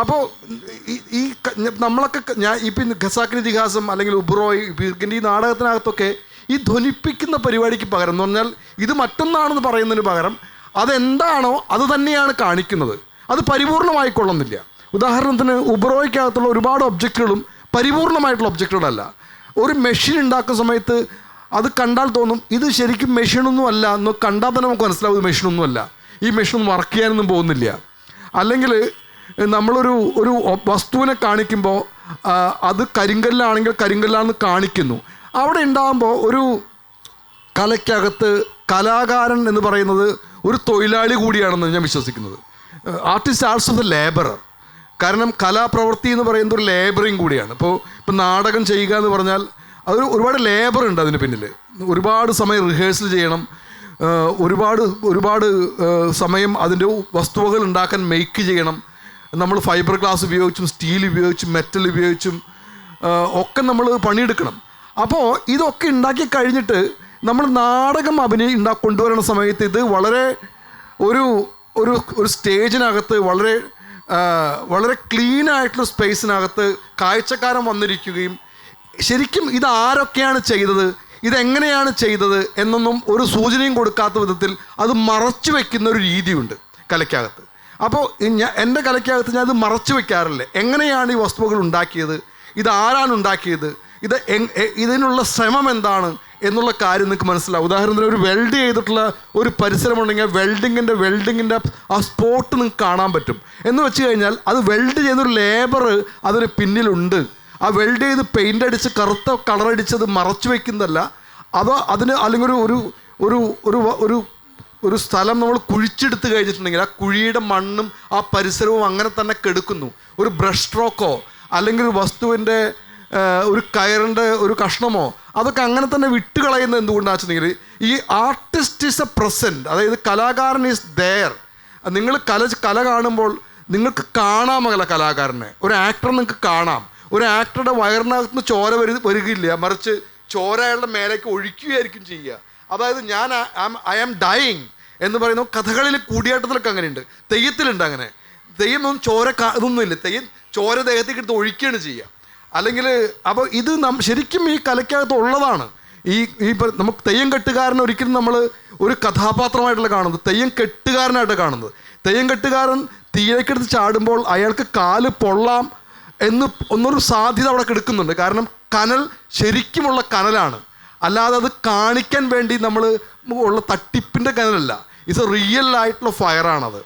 അപ്പോൾ ഈ നമ്മളൊക്കെ ഇപ്പം ഖസാക്കിന് ഇതിഹാസം അല്ലെങ്കിൽ ഉബ്രോയ് ഈ നാടകത്തിനകത്തൊക്കെ ഈ ധ്വനിപ്പിക്കുന്ന പരിപാടിക്ക് പകരം എന്ന് പറഞ്ഞാൽ ഇത് മറ്റൊന്നാണെന്ന് പറയുന്നതിന് പകരം അതെന്താണോ അത് തന്നെയാണ് കാണിക്കുന്നത്. അത് പരിപൂർണമായിക്കൊള്ളുന്നില്ല. ഉദാഹരണത്തിന് ഉബ്രോയ്ക്കകത്തുള്ള ഒരുപാട് ഒബ്ജക്റ്റുകളും പരിപൂർണമായിട്ടുള്ള ഒബ്ജക്റ്റുകളല്ല. ഒരു മെഷീൻ ഉണ്ടാക്കുന്ന സമയത്ത് അത് കണ്ടാൽ തോന്നും ഇത് ശരിക്കും മെഷീനൊന്നും അല്ല എന്ന്. കണ്ടാൽ തന്നെ നമുക്ക് മനസ്സിലാവും ഇത് മെഷീനൊന്നും അല്ല, ഈ മെഷീനൊന്നും വർക്ക് ചെയ്യാനൊന്നും പോകുന്നില്ല. അല്ലെങ്കിൽ നമ്മളൊരു വസ്തുവിനെ കാണിക്കുമ്പോൾ അത് കരിങ്കല്ലാണെങ്കിൽ കരിങ്കല്ലാണെന്ന് കാണിക്കുന്നു. അവിടെ ഉണ്ടാകുമ്പോൾ ഒരു കലയ്ക്കകത്ത് കലാകാരൻ എന്ന് പറയുന്നത് ഒരു തൊഴിലാളി കൂടിയാണെന്ന് ഞാൻ വിശ്വസിക്കുന്നത്. Artist also the labourer. കാരണം കലാപ്രവൃത്തി എന്ന് പറയുന്നത് ഒരു ലേബറിങ് കൂടിയാണ്. ഇപ്പോൾ നാടകം ചെയ്യുക എന്ന് പറഞ്ഞാൽ അത് ഒരുപാട് ലേബർ ഉണ്ട് അതിന് പിന്നിൽ. ഒരുപാട് സമയം റിഹേഴ്സൽ ചെയ്യണം, ഒരുപാട് സമയം അതിൻ്റെ വസ്തുവകൾ ഉണ്ടാക്കാൻ മെയ്ക്ക് ചെയ്യണം. നമ്മൾ ഫൈബർ ഗ്ലാസ് ഉപയോഗിച്ചും സ്റ്റീൽ ഉപയോഗിച്ചും മെറ്റൽ ഉപയോഗിച്ചും ഒക്കെ നമ്മൾ പണിയെടുക്കണം. അപ്പോൾ ഇതൊക്കെ ഉണ്ടാക്കി കഴിഞ്ഞിട്ട് നമ്മൾ നാടകം കൊണ്ടുവരുന്ന സമയത്ത് ഇത് വളരെ ഒരു സ്റ്റേജിനകത്ത് വളരെ ക്ലീനായിട്ടുള്ള സ്പേസിനകത്ത് കാഴ്ചക്കാരൻ വന്നിരിക്കുകയും ശരിക്കും ഇത് ആരൊക്കെയാണ് ചെയ്തത്, ഇതെങ്ങനെയാണ് ചെയ്തത് എന്നൊന്നും ഒരു സൂചനയും കൊടുക്കാത്ത വിധത്തിൽ അത് മറച്ചു വയ്ക്കുന്ന ഒരു രീതിയുണ്ട് കലയ്ക്കകത്ത്. അപ്പോൾ എൻ്റെ കലയ്ക്കകത്ത് ഞാൻ അത് മറച്ചു വയ്ക്കാറില്ല. എങ്ങനെയാണ് ഈ വസ്തുവകൾ ഉണ്ടാക്കിയത്, ഇതാരാണ് ഉണ്ടാക്കിയത്, ഇതിനുള്ള ശ്രമം എന്താണ് എന്നുള്ള കാര്യം നിങ്ങൾക്ക് മനസ്സിലാവും. ഉദാഹരണത്തിന് ഒരു വെൽഡ് ചെയ്തിട്ടുള്ള ഒരു പരിസരമുണ്ടെങ്കിൽ വെൽഡിങ്ങിൻ്റെ ആ സ്പോട്ട് നിങ്ങൾക്ക് കാണാൻ പറ്റും. എന്ന് വെച്ച് കഴിഞ്ഞാൽ അത് വെൽഡ് ചെയ്യുന്നൊരു ലേബർ അതിന് പിന്നിലുണ്ട്. ആ വെൽഡ് ചെയ്ത് പെയിൻ്റ് അടിച്ച് കറുത്ത കളറടിച്ചത് മറച്ചു വയ്ക്കുന്നതല്ല. അതോ അതിന് അല്ലെങ്കിൽ ഒരു സ്ഥലം നമ്മൾ കുഴിച്ചെടുത്ത് കഴിഞ്ഞിട്ടുണ്ടെങ്കിൽ ആ കുഴിയുടെ മണ്ണും ആ പരിസരവും അങ്ങനെ തന്നെ കെടുക്കുന്നു. ഒരു ബ്രഷ് സ്ട്രോക്കോ അല്ലെങ്കിൽ ഒരു വസ്തുവിൻ്റെ ഒരു കയറിൻ്റെ ഒരു കഷ്ണമോ അതൊക്കെ അങ്ങനെ തന്നെ വിട്ടുകളയുന്നത് എന്തുകൊണ്ടാണെന്ന് വെച്ചിട്ടുണ്ടെങ്കിൽ ഈ ആർട്ടിസ്റ്റ് ഈസ് എ പ്രസൻറ്റ്. അതായത് കലാകാരൻ ഈസ് ദെയർ. നിങ്ങൾ കല കാണുമ്പോൾ നിങ്ങൾക്ക് കാണാമല്ല കലാകാരനെ. ഒരു ആക്ടർ നിങ്ങൾക്ക് കാണാം. ഒരു ആക്ടറുടെ വയറിനകത്ത് നിന്ന് ചോര വരികയില്ല, മറിച്ച് ചോര അയാളുടെ മേലേക്ക് ഒഴിക്കുകയായിരിക്കും ചെയ്യുക. അതായത് ഐ ആം ഡൈയിങ് എന്ന് പറയുന്ന കഥകളിൽ കൂടിയാട്ടത്തിലൊക്കെ അങ്ങനെയുണ്ട്, തെയ്യത്തിലുണ്ട് അങ്ങനെ. തെയ്യം ചോര ഇതൊന്നുമില്ല, തെയ്യം ചോര ദേഹത്തേക്ക് എടുത്ത് ഒഴിക്കുകയാണ് ചെയ്യുക. അല്ലെങ്കിൽ അപ്പോൾ ഇത് ശരിക്കും ഈ കലയ്ക്കകത്ത് ഉള്ളതാണ്. ഈ നമുക്ക് തെയ്യം കെട്ടുകാരൻ ഒരിക്കലും നമ്മൾ ഒരു കഥാപാത്രമായിട്ടുള്ള കാണുന്നത്, തെയ്യം കെട്ടുകാരനായിട്ട് കാണുന്നത്. തെയ്യം കെട്ടുകാരൻ തീയിലേക്കെടുത്ത് ചാടുമ്പോൾ അയാൾക്ക് കാല് പൊള്ളാം എന്നൊരു സാധ്യത അവിടെ കിടക്കുന്നുണ്ട്. കാരണം കനൽ ശരിക്കുമുള്ള കനലാണ്, അല്ലാതെ അത് കാണിക്കാൻ വേണ്ടി നമ്മൾ ഉള്ള തട്ടിപ്പിൻ്റെ കനലല്ല. ഇറ്റ്സ് എ റിയൽ ആയിട്ടുള്ള ഫയറാണത്.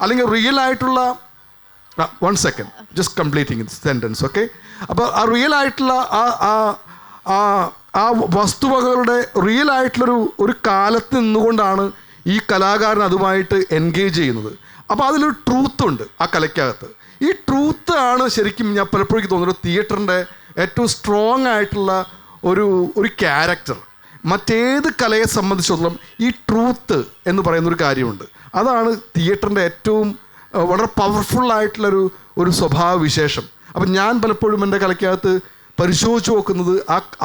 അല്ലെങ്കിൽ റിയൽ ആയിട്ടുള്ള one second just completing sentence okay. അപ്പോൾ ആ റിയൽ ആയിട്ടുള്ള ആ വസ്തുവകളുടെ റിയൽ ആയിട്ടുള്ളൊരു കാലത്ത് നിന്നുകൊണ്ടാണ് ഈ കലാകാരൻ അതുമായിട്ട് എൻഗേജ് ചെയ്യുന്നത്. അപ്പോൾ അതിലൊരു ട്രൂത്തുണ്ട് ആ കലയ്ക്കകത്ത്. ഈ ട്രൂത്ത് ആണ് ശരിക്കും ഞാൻ പലപ്പോഴും തോന്നുന്നത് തിയേറ്ററിൻ്റെ ഏറ്റവും സ്ട്രോങ് ആയിട്ടുള്ള ഒരു ക്യാരക്ടർ. മറ്റേത് കലയെ സംബന്ധിച്ചിടത്തോളം ഈ ട്രൂത്ത് എന്ന് പറയുന്നൊരു കാര്യമുണ്ട്. അതാണ് തിയേറ്ററിൻ്റെ ഏറ്റവും വളരെ പവർഫുള്ളായിട്ടുള്ളൊരു സ്വഭാവ വിശേഷം. അപ്പം ഞാൻ പലപ്പോഴും എൻ്റെ കലയ്ക്കകത്ത് പരിശോധിച്ച് നോക്കുന്നത്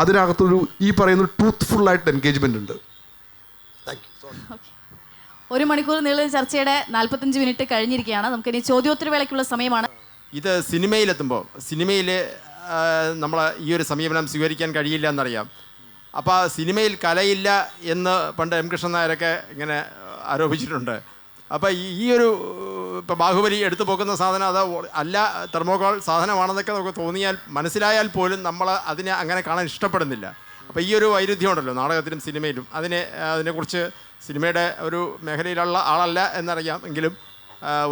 അതിനകത്തൊരു ഈ പറയുന്ന ട്രൂത്ത്ഫുള്ളായിട്ട് എൻഗേജ്മെൻ്റ് ഉണ്ട്. Thank you. 1 മണിക്കൂർ നീളുന്ന ചർച്ചയുടെ 45 മിനിറ്റ് കഴിഞ്ഞിരിക്കുകയാണ്. നമുക്കിനി ചോദ്യോത്തര വേളയ്ക്കുള്ള സമയമാണ്. ഇത് സിനിമയിലെത്തുമ്പോൾ സിനിമയിൽ നമ്മൾ ഈ ഒരു സമീപനം സ്വീകരിക്കാൻ കഴിയില്ല എന്നറിയാം. അപ്പോൾ സിനിമയിൽ കലയില്ല എന്ന് പണ്ട് എം കൃഷ്ണൻ നായരൊക്കെ ഇങ്ങനെ ആരോപിച്ചിട്ടുണ്ട്. അപ്പോൾ ഈ ഒരു ഇപ്പോൾ ബാഹുബലി എടുത്തു പോകുന്ന സാധനം അത് അല്ല തെർമോകോൾ സാധനമാണെന്നൊക്കെ നമുക്ക് തോന്നിയാൽ മനസ്സിലായാൽ പോലും നമ്മൾ അതിനെ അങ്ങനെ കാണാൻ ഇഷ്ടപ്പെടുന്നില്ല. അപ്പോൾ ഈ ഒരു വൈരുദ്ധ്യം ഉണ്ടല്ലോ നാടകത്തിലും സിനിമയിലും. അതിനെക്കുറിച്ച് സിനിമയുടെ ഒരു മേഖലയിലുള്ള ആളല്ല എന്നറിയാം, എങ്കിലും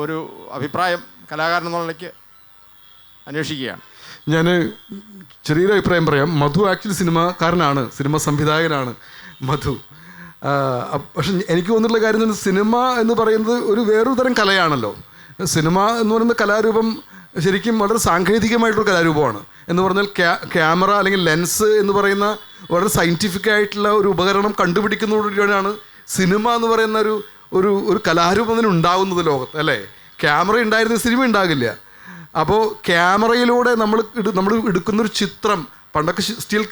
ഒരു അഭിപ്രായം കലാകാരൻ എന്നുള്ള നിലയ്ക്ക് അന്വേഷിക്കുകയാണ്. ഞാൻ ചെറിയൊരു അഭിപ്രായം പറയാം. മധു ആക്ച്വലി സിനിമാക്കാരനാണ്, സിനിമ സംവിധായകനാണ് മധു. പക്ഷെ എനിക്ക് തോന്നിയിട്ടുള്ള കാര്യം സിനിമ എന്ന് പറയുന്നത് വേറൊരു തരം കലയാണല്ലോ. സിനിമ എന്ന് പറയുന്ന കലാരൂപം ശരിക്കും വളരെ സാങ്കേതികമായിട്ടൊരു കലാരൂപമാണ്. എന്ന് പറഞ്ഞാൽ ക്യാമറ അല്ലെങ്കിൽ ലെൻസ് എന്ന് പറയുന്ന വളരെ സയൻറ്റിഫിക് ആയിട്ടുള്ള ഒരു ഉപകരണം കണ്ടുപിടിക്കുന്നതോടുകൂടിയാണ് സിനിമ എന്ന് പറയുന്ന ഒരു കലാരൂപം തന്നെ ഉണ്ടാകുന്നത് ലോകത്ത്, അല്ലേ? ക്യാമറ ഉണ്ടായിരുന്ന സിനിമ ഉണ്ടാകില്ല. അപ്പോൾ ക്യാമറയിലൂടെ നമ്മൾ എടുക്കുന്നൊരു ചിത്രം, പണ്ടൊക്കെ സ്റ്റിൽ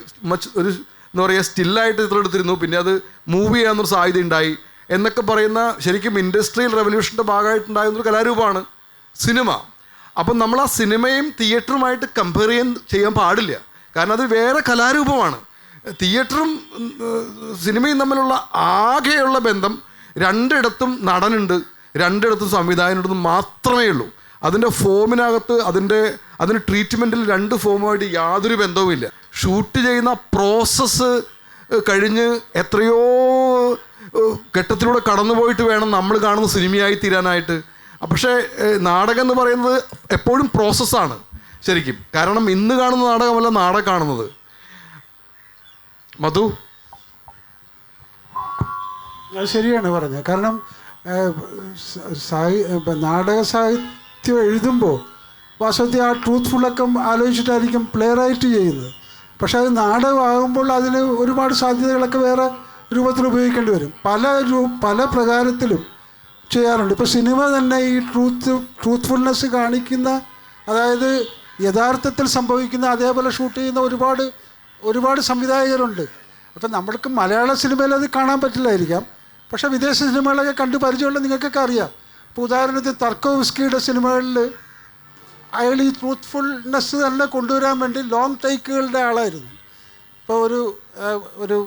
ഒരു എന്താ പറയുക, സ്റ്റില്ലായിട്ട് ചിത്രം എടുത്തിരുന്നു, പിന്നെ അത് മൂവ് ചെയ്യാമെന്നൊരു സാധ്യത ഉണ്ടായി എന്നൊക്കെ പറയുന്ന ശരിക്കും ഇൻഡസ്ട്രിയൽ റെവല്യൂഷൻ്റെ ഭാഗമായിട്ടുണ്ടാകുന്നൊരു കലാരൂപമാണ് സിനിമ. അപ്പം നമ്മൾ ആ സിനിമയും തിയേറ്ററുമായിട്ട് കമ്പയർ ചെയ്യാൻ പാടില്ല. കാരണം അത് വേറെ കലാരൂപമാണ്. തിയേറ്ററും സിനിമയും തമ്മിലുള്ള ആകെയുള്ള ബന്ധം രണ്ടിടത്തും നടനുണ്ട്, രണ്ടിടത്തും സംവിധായകനുണ്ടെന്ന് മാത്രമേ ഉള്ളൂ. അതിൻ്റെ ഫോമിനകത്ത് അതിൻ്റെ ട്രീറ്റ്മെൻറ്റിൽ രണ്ട് ഫോമുമായിട്ട് യാതൊരു ബന്ധവുമില്ല. ഷൂട്ട് ചെയ്യുന്ന പ്രോസസ്സ് കഴിഞ്ഞ് എത്രയോ ഘട്ടത്തിലൂടെ കടന്നു പോയിട്ട് വേണം നമ്മൾ കാണുന്ന സിനിമയായി തീരാനായിട്ട്. പക്ഷേ നാടകം എന്ന് പറയുന്നത് എപ്പോഴും പ്രോസസ്സാണ് ശരിക്കും. കാരണം ഇന്ന് കാണുന്ന നാടകമല്ല നാളെ കാണുന്നത്. മധു? അത് ശരിയാണ് പറഞ്ഞത്. കാരണം നാടക സാഹിത്യം എഴുതുമ്പോൾ വാസ്തവത്തിൽ ആ ട്രൂത്ത്ഫുള്ളൊക്കെ ആലോചിച്ചിട്ടായിരിക്കും പ്ലേ റൈറ്റ് ചെയ്യുന്നത്. പക്ഷേ അത് നാടകമാകുമ്പോൾ അതിന് ഒരുപാട് സാധ്യതകളൊക്കെ വേറെ രൂപത്തിൽ ഉപയോഗിക്കേണ്ടി വരും. പല പ്രകാരത്തിലും ചെയ്യാറുണ്ട്. ഇപ്പോൾ സിനിമ തന്നെ ഈ ട്രൂത്ത്ഫുൾനെസ് കാണിക്കുന്ന, അതായത് യഥാർത്ഥത്തിൽ സംഭവിക്കുന്ന അതേപോലെ ഷൂട്ട് ചെയ്യുന്ന ഒരുപാട് സംവിധായകരുണ്ട്. അപ്പം നമ്മൾക്ക് മലയാള സിനിമയിൽ അത് കാണാൻ പറ്റില്ലായിരിക്കാം, പക്ഷേ വിദേശ സിനിമകളൊക്കെ കണ്ട് പരിചയമുള്ള നിങ്ങൾക്കൊക്കെ അറിയാം. ഇപ്പോൾ ഉദാഹരണത്തിന് തർക്കോവ്സ്കിയുടെ സിനിമകളിൽ അയാൾ ഈ ട്രൂത്ത്ഫുൾനെസ് തന്നെ കൊണ്ടുവരാൻ വേണ്ടി ലോങ് ടേക്കുകളുടെ ആളായിരുന്നു. ഇപ്പോൾ ഒരു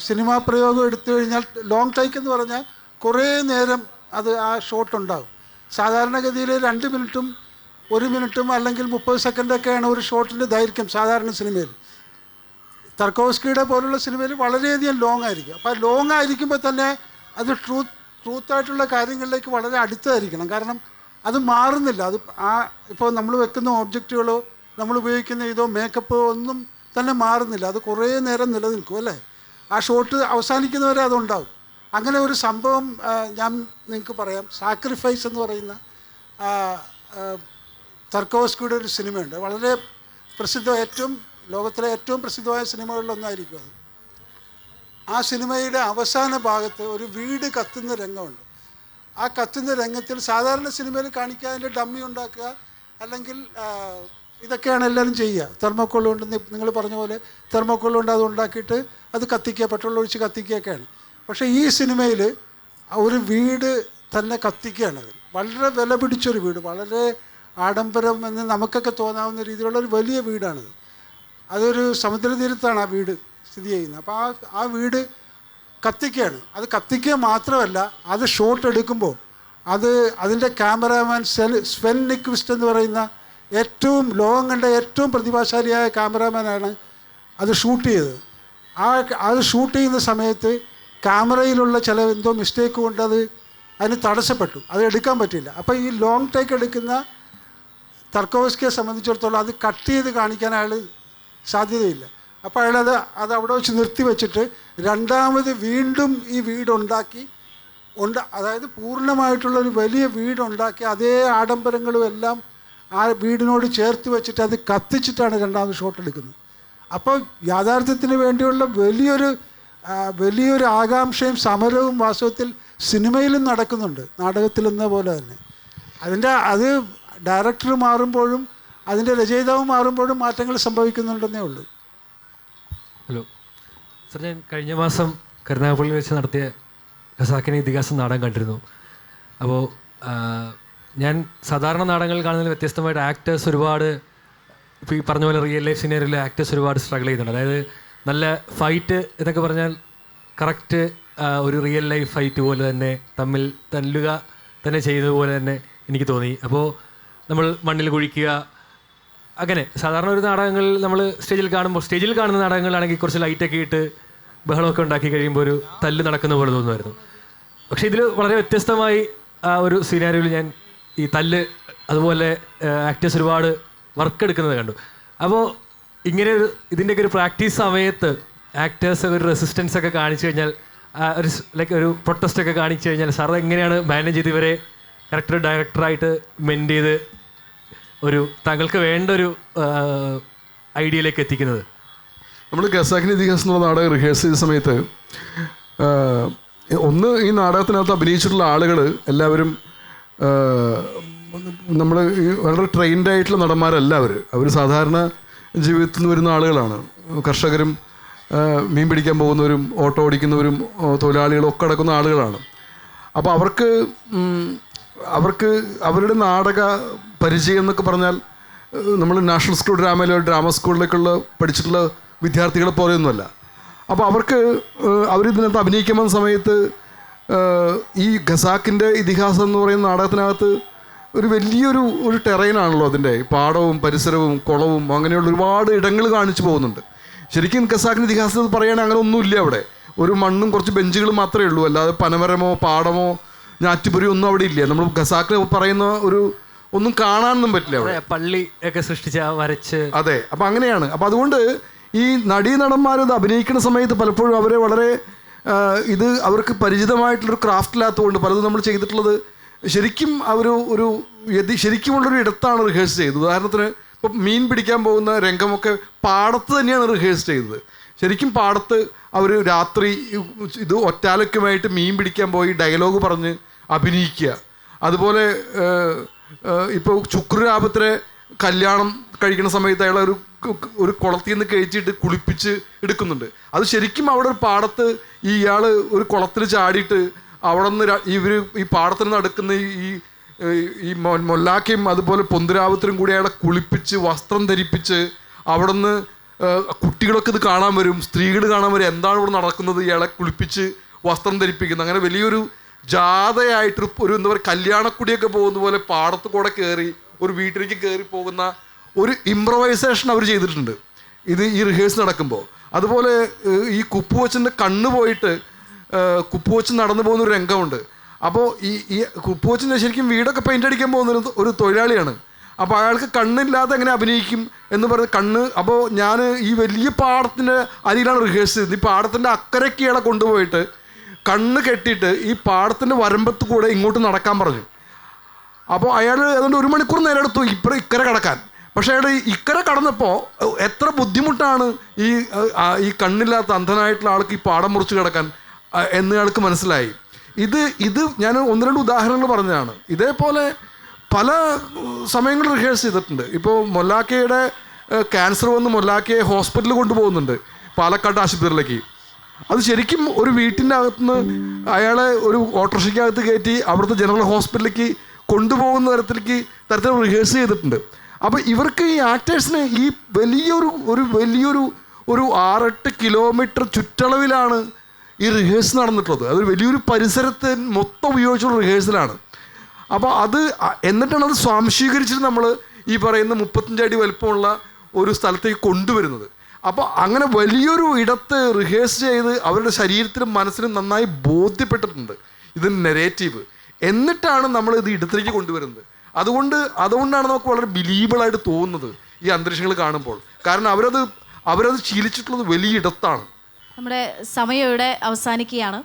സിനിമാ പ്രയോഗം എടുത്തു കഴിഞ്ഞാൽ ലോങ് ടേക്ക് എന്ന് പറഞ്ഞാൽ കുറേ നേരം അത് ആ ഷോട്ട് ഉണ്ടാകും. സാധാരണഗതിയിൽ 2 മിനിറ്റും 1 മിനിറ്റും അല്ലെങ്കിൽ 30 സെക്കൻഡൊക്കെയാണ് ഒരു ഷോട്ടിൻ്റെ ദൈർഘ്യം സാധാരണ സിനിമയിൽ. തർക്കോവ്സ്കിയുടെ പോലുള്ള സിനിമയിൽ വളരെയധികം ലോങ് ആയിരിക്കും. അപ്പോൾ ആ ലോങ് ആയിരിക്കുമ്പോൾ തന്നെ അത് ട്രൂത്തായിട്ടുള്ള കാര്യങ്ങളിലേക്ക് വളരെ അടുത്തായിരിക്കണം. കാരണം അത് മാറുന്നില്ല. അത് ഇപ്പോൾ നമ്മൾ വെക്കുന്ന ഓബ്ജക്റ്റുകളോ നമ്മൾ ഉപയോഗിക്കുന്ന ഇതോ മേക്കപ്പോ ഒന്നും തന്നെ മാറുന്നില്ല. അത് കുറേ നേരം നിലനിൽക്കും, അല്ലേ? ആ ഷോട്ട് അവസാനിക്കുന്നവരെ അതുണ്ടാവും. അങ്ങനെ ഒരു സംഭവം ഞാൻ നിങ്ങൾക്ക് പറയാം. സാക്രിഫൈസ് എന്ന് പറയുന്ന തർക്കോവ്സ്കിയുടെ ഒരു സിനിമയുണ്ട്. വളരെ ലോകത്തിലെ ഏറ്റവും പ്രസിദ്ധമായ സിനിമകളിലൊന്നായിരിക്കും അത്. ആ സിനിമയുടെ അവസാന ഭാഗത്ത് ഒരു വീട് കത്തുന്ന രംഗമുണ്ട്. ആ കത്തുന്ന രംഗത്തിൽ സാധാരണ സിനിമയിൽ കാണിക്കുക അതിൻ്റെ ഡമ്മി ഉണ്ടാക്കുക, അല്ലെങ്കിൽ ഇതൊക്കെയാണ് എല്ലാവരും ചെയ്യുക. തെർമോക്കോൾ കൊണ്ട് നിങ്ങൾ പറഞ്ഞ പോലെ തെർമോക്കോൾ കൊണ്ട് അത് ഉണ്ടാക്കിയിട്ട് അത് കത്തിക്കുക, പെട്രോൾ ഒഴിച്ച് കത്തിക്കുകയൊക്കെയാണ്. പക്ഷേ ഈ സിനിമയിൽ ഒരു വീട് തന്നെ കത്തിക്കുകയാണത്. വളരെ വില പിടിച്ചൊരു വീട്, വളരെ ആഡംബരം എന്ന് നമുക്കൊക്കെ തോന്നാവുന്ന രീതിയിലുള്ള ഒരു വലിയ വീടാണിത്. അതൊരു സമുദ്രതീരത്താണ് ആ വീട് സ്ഥിതി ചെയ്യുന്നത്. അപ്പോൾ ആ വീട് കത്തിക്കുകയാണ്. അത് കത്തിക്കുക മാത്രമല്ല, അത് ഷോട്ട് എടുക്കുമ്പോൾ അതിൻ്റെ ക്യാമറാമാൻ സ്വെൻ നിക്വിസ്റ്റ് എന്ന് പറയുന്ന ലോകം കണ്ട ഏറ്റവും പ്രതിഭാശാലിയായ ക്യാമറാമാനാണ് അത് ഷൂട്ട് ചെയ്തത്. അത് ഷൂട്ട് ചെയ്യുന്ന സമയത്ത് ക്യാമറയിലുള്ള എന്തോ മിസ്റ്റേക്ക് കൊണ്ട് അതിന് തടസ്സപ്പെട്ടു, അത് എടുക്കാൻ പറ്റില്ല. അപ്പോൾ ഈ ലോങ് ടേക്ക് എടുക്കുന്ന തർക്കോവ്സ്കിയെ സംബന്ധിച്ചിടത്തോളം അത് കട്ട് ചെയ്ത് കാണിക്കാൻ അയാൾ സാധ്യതയില്ല. അപ്പോൾ അയാളത് അവിടെ വെച്ച് നിർത്തി വെച്ചിട്ട് രണ്ടാമത് വീണ്ടും ഈ വീടുണ്ടാക്കി അതായത് പൂർണ്ണമായിട്ടുള്ളൊരു വലിയ വീടുണ്ടാക്കി അതേ ആഡംബരങ്ങളും എല്ലാം ആ വീടിനോട് ചേർത്ത് വെച്ചിട്ട് അത് കത്തിച്ചിട്ടാണ് രണ്ടാമത് ഷോട്ട് എടുക്കുന്നത്. അപ്പോൾ യാഥാർത്ഥ്യത്തിന് വേണ്ടിയുള്ള വലിയൊരു ആകാംക്ഷയും സമരവും വാസ്തവത്തിൽ സിനിമയിലും നടക്കുന്നുണ്ട്, നാടകത്തിലെന്ന പോലെ തന്നെ. അത് ഡയറക്ടർ മാറുമ്പോഴും അതിൻ്റെ രചയിതാവ് മാറുമ്പോഴും മാറ്റങ്ങൾ സംഭവിക്കുന്നുണ്ടെന്നേ ഉള്ളൂ. ഹലോ സർ, ഞാൻ കഴിഞ്ഞ മാസം കരുനാഗപ്പള്ളിയിൽ വെച്ച് നടത്തിയ ഖസാക്കിനി ഇതിഹാസം നാടകം കണ്ടിരുന്നു. അപ്പോൾ ഞാൻ സാധാരണ നാടകങ്ങൾ കാണുന്നതിൽ വ്യത്യസ്തമായിട്ട് ആക്ടേഴ്സ് ഒരുപാട്, ഇപ്പോൾ ഈ പറഞ്ഞ പോലെ റിയൽ ലൈഫ് സിനേറിയോയിലെ ആക്ടേഴ്സ് ഒരുപാട് സ്ട്രഗിൾ ചെയ്യുന്നുണ്ട്. അതായത് നല്ല ഫൈറ്റ് എന്നൊക്കെ പറഞ്ഞാൽ കറക്റ്റ് ഒരു റിയൽ ലൈഫ് ഫൈറ്റ് പോലെ തന്നെ തമ്മിൽ തല്ലുക തന്നെ ചെയ്തതുപോലെ തന്നെ എനിക്ക് തോന്നി. അപ്പോൾ നമ്മൾ മണ്ണിൽ കുഴിക്കുക, അങ്ങനെ സാധാരണ ഒരു നാടകങ്ങളിൽ നമ്മൾ സ്റ്റേജിൽ കാണുന്ന നാടകങ്ങളാണെങ്കിൽ കുറച്ച് ലൈറ്റൊക്കെ ഇട്ട് ബഹളമൊക്കെ ഉണ്ടാക്കി കഴിയുമ്പോൾ ഒരു തല്ല് നടക്കുന്ന പോലെ തോന്നുമായിരുന്നു. പക്ഷേ ഇതിൽ വളരെ വ്യത്യസ്തമായി ഒരു സിനാരിയോയിൽ ഞാൻ ഈ തല്ല് അതുപോലെ ആക്ടേഴ്സ് ഒരുപാട് വർക്ക് എടുക്കുന്നത് കണ്ടു. അപ്പോൾ ഇങ്ങനെ ഇതിൻ്റെയൊക്കെ ഒരു പ്രാക്ടീസ് സമയത്ത് ആക്ടേഴ്സ് ഒരു റെസിസ്റ്റൻസ് ഒക്കെ കാണിച്ചു കഴിഞ്ഞാൽ, ഒരു പ്രൊട്ടസ്റ്റ് ഒക്കെ കാണിച്ചു കഴിഞ്ഞാൽ സാർ എങ്ങനെയാണ് മാനേജ് ചെയ്ത് ഇവരെ കറക്റ്റ് ഡയറക്ടറായിട്ട് മെൻറ്റ് ചെയ്ത് താങ്കൾക്ക് വേണ്ട ഒരു ഐഡിയയിലേക്ക് എത്തിക്കുന്നത്? നമ്മൾ ഖസാക്കിൻ്റെ ഇതിഹാസം എന്നുള്ള നാടകം റിഹേഴ്സ് ചെയ്ത സമയത്ത് ഒന്ന് ഈ നാടകത്തിനകത്ത് അഭിനയിച്ചിട്ടുള്ള ആളുകൾ എല്ലാവരും നമ്മൾ ഈ വളരെ ട്രെയിൻഡ് ആയിട്ടുള്ള നടന്മാരല്ല അവർ സാധാരണ ജീവിതത്തിൽ നിന്ന് വരുന്ന ആളുകളാണ്. കർഷകരും മീൻ പിടിക്കാൻ പോകുന്നവരും ഓട്ടോ ഓടിക്കുന്നവരും തൊഴിലാളികളും ഒക്കെ അടക്കുന്ന ആളുകളാണ്. അപ്പോൾ അവർക്ക് അവരുടെ നാടക പരിചയം എന്നൊക്കെ പറഞ്ഞാൽ നമ്മൾ നാഷണൽ സ്കൂൾ ഡ്രാമയിലോ ഡ്രാമ സ്കൂളിലേക്കുള്ള പഠിച്ചിട്ടുള്ള വിദ്യാർത്ഥികളെ പോലെയൊന്നുമല്ല. അപ്പോൾ അവരിതിനകത്ത് അഭിനയിക്കാൻ വന്ന സമയത്ത് ഈ ഖസാക്കിൻ്റെ ഇതിഹാസം എന്ന് പറയുന്ന നാടകത്തിനകത്ത് ഒരു വലിയൊരു ടെറൈനാണല്ലോ അതിൻ്റെ പാടവും പരിസരവും കുളവും അങ്ങനെയുള്ള ഒരുപാട് ഇടങ്ങൾ കാണിച്ചു പോകുന്നുണ്ട്. ശരിക്കും ഖസാക്കിൻ്റെ ഇതിഹാസത്തിൽ പറയുകയാണെങ്കിൽ അങ്ങനെ ഒന്നുമില്ല. അവിടെ ഒരു മണ്ണും കുറച്ച് ബെഞ്ചുകളും മാത്രമേ ഉള്ളൂ, അല്ലാതെ പനമരമോ പാടമോ ഞാറ്റുപുരയോ ഒന്നും അവിടെ ഇല്ല. നമ്മൾ ഖസാക്കിൽ പറയുന്ന ഒന്നും കാണാനൊന്നും പറ്റില്ല അവിടെ. പള്ളി ഒക്കെ സൃഷ്ടിച്ച വരച്ച്. അതെ, അപ്പം അങ്ങനെയാണ്. അപ്പം അതുകൊണ്ട് ഈ നടന്മാരത് അഭിനയിക്കുന്ന സമയത്ത് പലപ്പോഴും അവരെ വളരെ ഇത് അവർക്ക് പരിചിതമായിട്ടുള്ളൊരു ക്രാഫ്റ്റില്ലാത്തതുകൊണ്ട് പലതും നമ്മൾ ചെയ്തിട്ടുള്ളത് ശരിക്കും ശരിക്കുമുള്ളൊരു ഇടത്താണ് റിഹേഴ്സ് ചെയ്തത്. ഉദാഹരണത്തിന് ഇപ്പം മീൻ പിടിക്കാൻ പോകുന്ന രംഗമൊക്കെ പാടത്ത് തന്നെയാണ് റിഹേഴ്സ് ചെയ്തത്. ശരിക്കും പാടത്ത് അവർ രാത്രി ഇത് ഒറ്റാലൊക്കെയുമായിട്ട് മീൻ പിടിക്കാൻ പോയി ഡയലോഗ് പറഞ്ഞ് അഭിനയിക്കുക. അതുപോലെ ഇപ്പോൾ ശുക്രലാഭത്തിലെ കല്യാണം കഴിക്കുന്ന സമയത്ത് അയാൾ ഒരു കുളത്തിൽ നിന്ന് കഴിച്ചിട്ട് കുളിപ്പിച്ച് എടുക്കുന്നുണ്ട്. അത് ശരിക്കും അവിടെ ഒരു പാടത്ത് ഇയാൾ ഒരു കുളത്തിൽ ചാടിയിട്ട് അവിടെ നിന്ന് ഈ പാടത്തിന് നടക്കുന്ന ഈ മൊല്ലാക്കയും അതുപോലെ പൊന്തുരാവത്തിലും കൂടി അയാളെ കുളിപ്പിച്ച് വസ്ത്രം ധരിപ്പിച്ച് അവിടെ നിന്ന് കുട്ടികളൊക്കെ ഇത് കാണാൻ വരും, സ്ത്രീകൾ കാണാൻ വരും, എന്താണ് ഇവിടെ നടക്കുന്നത്, ഇയാളെ കുളിപ്പിച്ച് വസ്ത്രം ധരിപ്പിക്കുന്നത്. അങ്ങനെ വലിയൊരു ജാഥയായിട്ട് ഒരു എന്താ പറയുക കല്യാണക്കുടിയൊക്കെ പോകുന്ന പോലെ പാടത്ത് കൂടെ കയറി ഒരു വീട്ടിലേക്ക് കയറി പോകുന്ന ഒരു ഇംപ്രവൈസേഷൻ അവർ ചെയ്തിട്ടുണ്ട് ഈ റിഹേഴ്സ് നടക്കുമ്പോൾ. അതുപോലെ ഈ കുപ്പുവച്ചൻ്റെ കണ്ണ് പോയിട്ട് കുപ്പുവച്ച് നടന്നു പോകുന്ന ഒരു രംഗമുണ്ട്. അപ്പോൾ ഈ കുപ്പുവച്ചിൻ്റെ ശരിക്കും വീടൊക്കെ പെയിൻ്റ് അടിക്കാൻ പോകുന്ന ഒരു തൊഴിലാളിയാണ്. അപ്പോൾ അയാൾക്ക് കണ്ണില്ലാതെ എങ്ങനെ അഭിനയിക്കും എന്ന് പറഞ്ഞ് അപ്പോൾ ഞാൻ ഈ വലിയ പാടത്തിൻ്റെ അരിയിലാണ് റിഹേഴ്സ് ചെയ്തത്. ഈ പാടത്തിൻ്റെ അക്കരയ്ക്ക് ഇയാളെ കൊണ്ടുപോയിട്ട് കണ്ണ് കെട്ടിയിട്ട് ഈ പാടത്തിൻ്റെ വരമ്പത്ത് കൂടെ ഇങ്ങോട്ട് നടക്കാൻ പറഞ്ഞു. അപ്പോൾ അയാൾ അതുകൊണ്ട് 1 മണിക്കൂർ നേരം എടുത്തു ഇക്കരെ കടക്കാൻ. പക്ഷേ അയാൾ ഇക്കരെ കടന്നപ്പോൾ എത്ര ബുദ്ധിമുട്ടാണ് ഈ കണ്ണില്ലാത്ത അന്ധനായിട്ടുള്ള ആൾക്ക് ഈ പാടം മുറിച്ച് കിടക്കാൻ എന്ന് അയാൾക്ക് മനസ്സിലായി. ഇത് ഞാൻ 1-2 ഉദാഹരണങ്ങൾ പറഞ്ഞതാണ്. ഇതേപോലെ പല സമയങ്ങളിൽ റിഹേഴ്സ് ചെയ്തിട്ടുണ്ട്. ഇപ്പോൾ മൊല്ലാക്കയുടെ ക്യാൻസർ വന്ന് മൊല്ലാക്കയെ ഹോസ്പിറ്റലിൽ കൊണ്ടുപോകുന്നുണ്ട്, പാലക്കാട് ആശുപത്രിയിലേക്ക്. അത് ശരിക്കും ഒരു വീട്ടിൻ്റെ അകത്തുനിന്ന് അയാളെ ഒരു ഓട്ടോറിക്ഷയ്ക്കകത്ത് കയറ്റി അവിടുത്തെ ജനറൽ ഹോസ്പിറ്റലിലേക്ക് കൊണ്ടുപോകുന്ന തരത്തിൽ റിഹേഴ്സ് ചെയ്തിട്ടുണ്ട്. അപ്പോൾ ഇവർക്ക് ഈ ആക്ടേഴ്സിന് ഈ വലിയൊരു 6-8 കിലോമീറ്റർ ചുറ്റളവിലാണ് ഈ റിഹേഴ്സൽ നടന്നിട്ടുള്ളത്. അതൊരു വലിയൊരു പരിസരത്ത് മൊത്തം ഉപയോഗിച്ചുള്ള റിഹേഴ്സലാണ്. അപ്പോൾ എന്നിട്ടാണ് അത് സ്വാംശീകരിച്ചിട്ട് നമ്മൾ ഈ പറയുന്ന 35 അടി വലുപ്പമുള്ള ഒരു സ്ഥലത്തേക്ക് കൊണ്ടുവരുന്നത്. അപ്പോൾ അങ്ങനെ വലിയൊരു ഇടത്ത് റിഹേഴ്സ് ചെയ്ത് അവരുടെ ശരീരത്തിലും മനസ്സിലും നന്നായി ബോധ്യപ്പെട്ടിട്ടുണ്ട് ഇതിൻ്റെ നെറേറ്റീവ്. എന്നിട്ടാണ് നമ്മൾ ഇത് ഇടത്തേക്ക് കൊണ്ടുവരുന്നത്. അതുകൊണ്ടാണ് നമുക്ക് വളരെ ബിലീവബിളായിട്ട് തോന്നുന്നത് ഈ അന്തരീക്ഷങ്ങൾ കാണുമ്പോൾ. കാരണം അവരത് ശീലിച്ചിട്ടുള്ളത് വലിയ ഇടത്താണ്. നമ്മുടെ സമയം ഇവിടെ അവസാനിക്കുകയാണ്.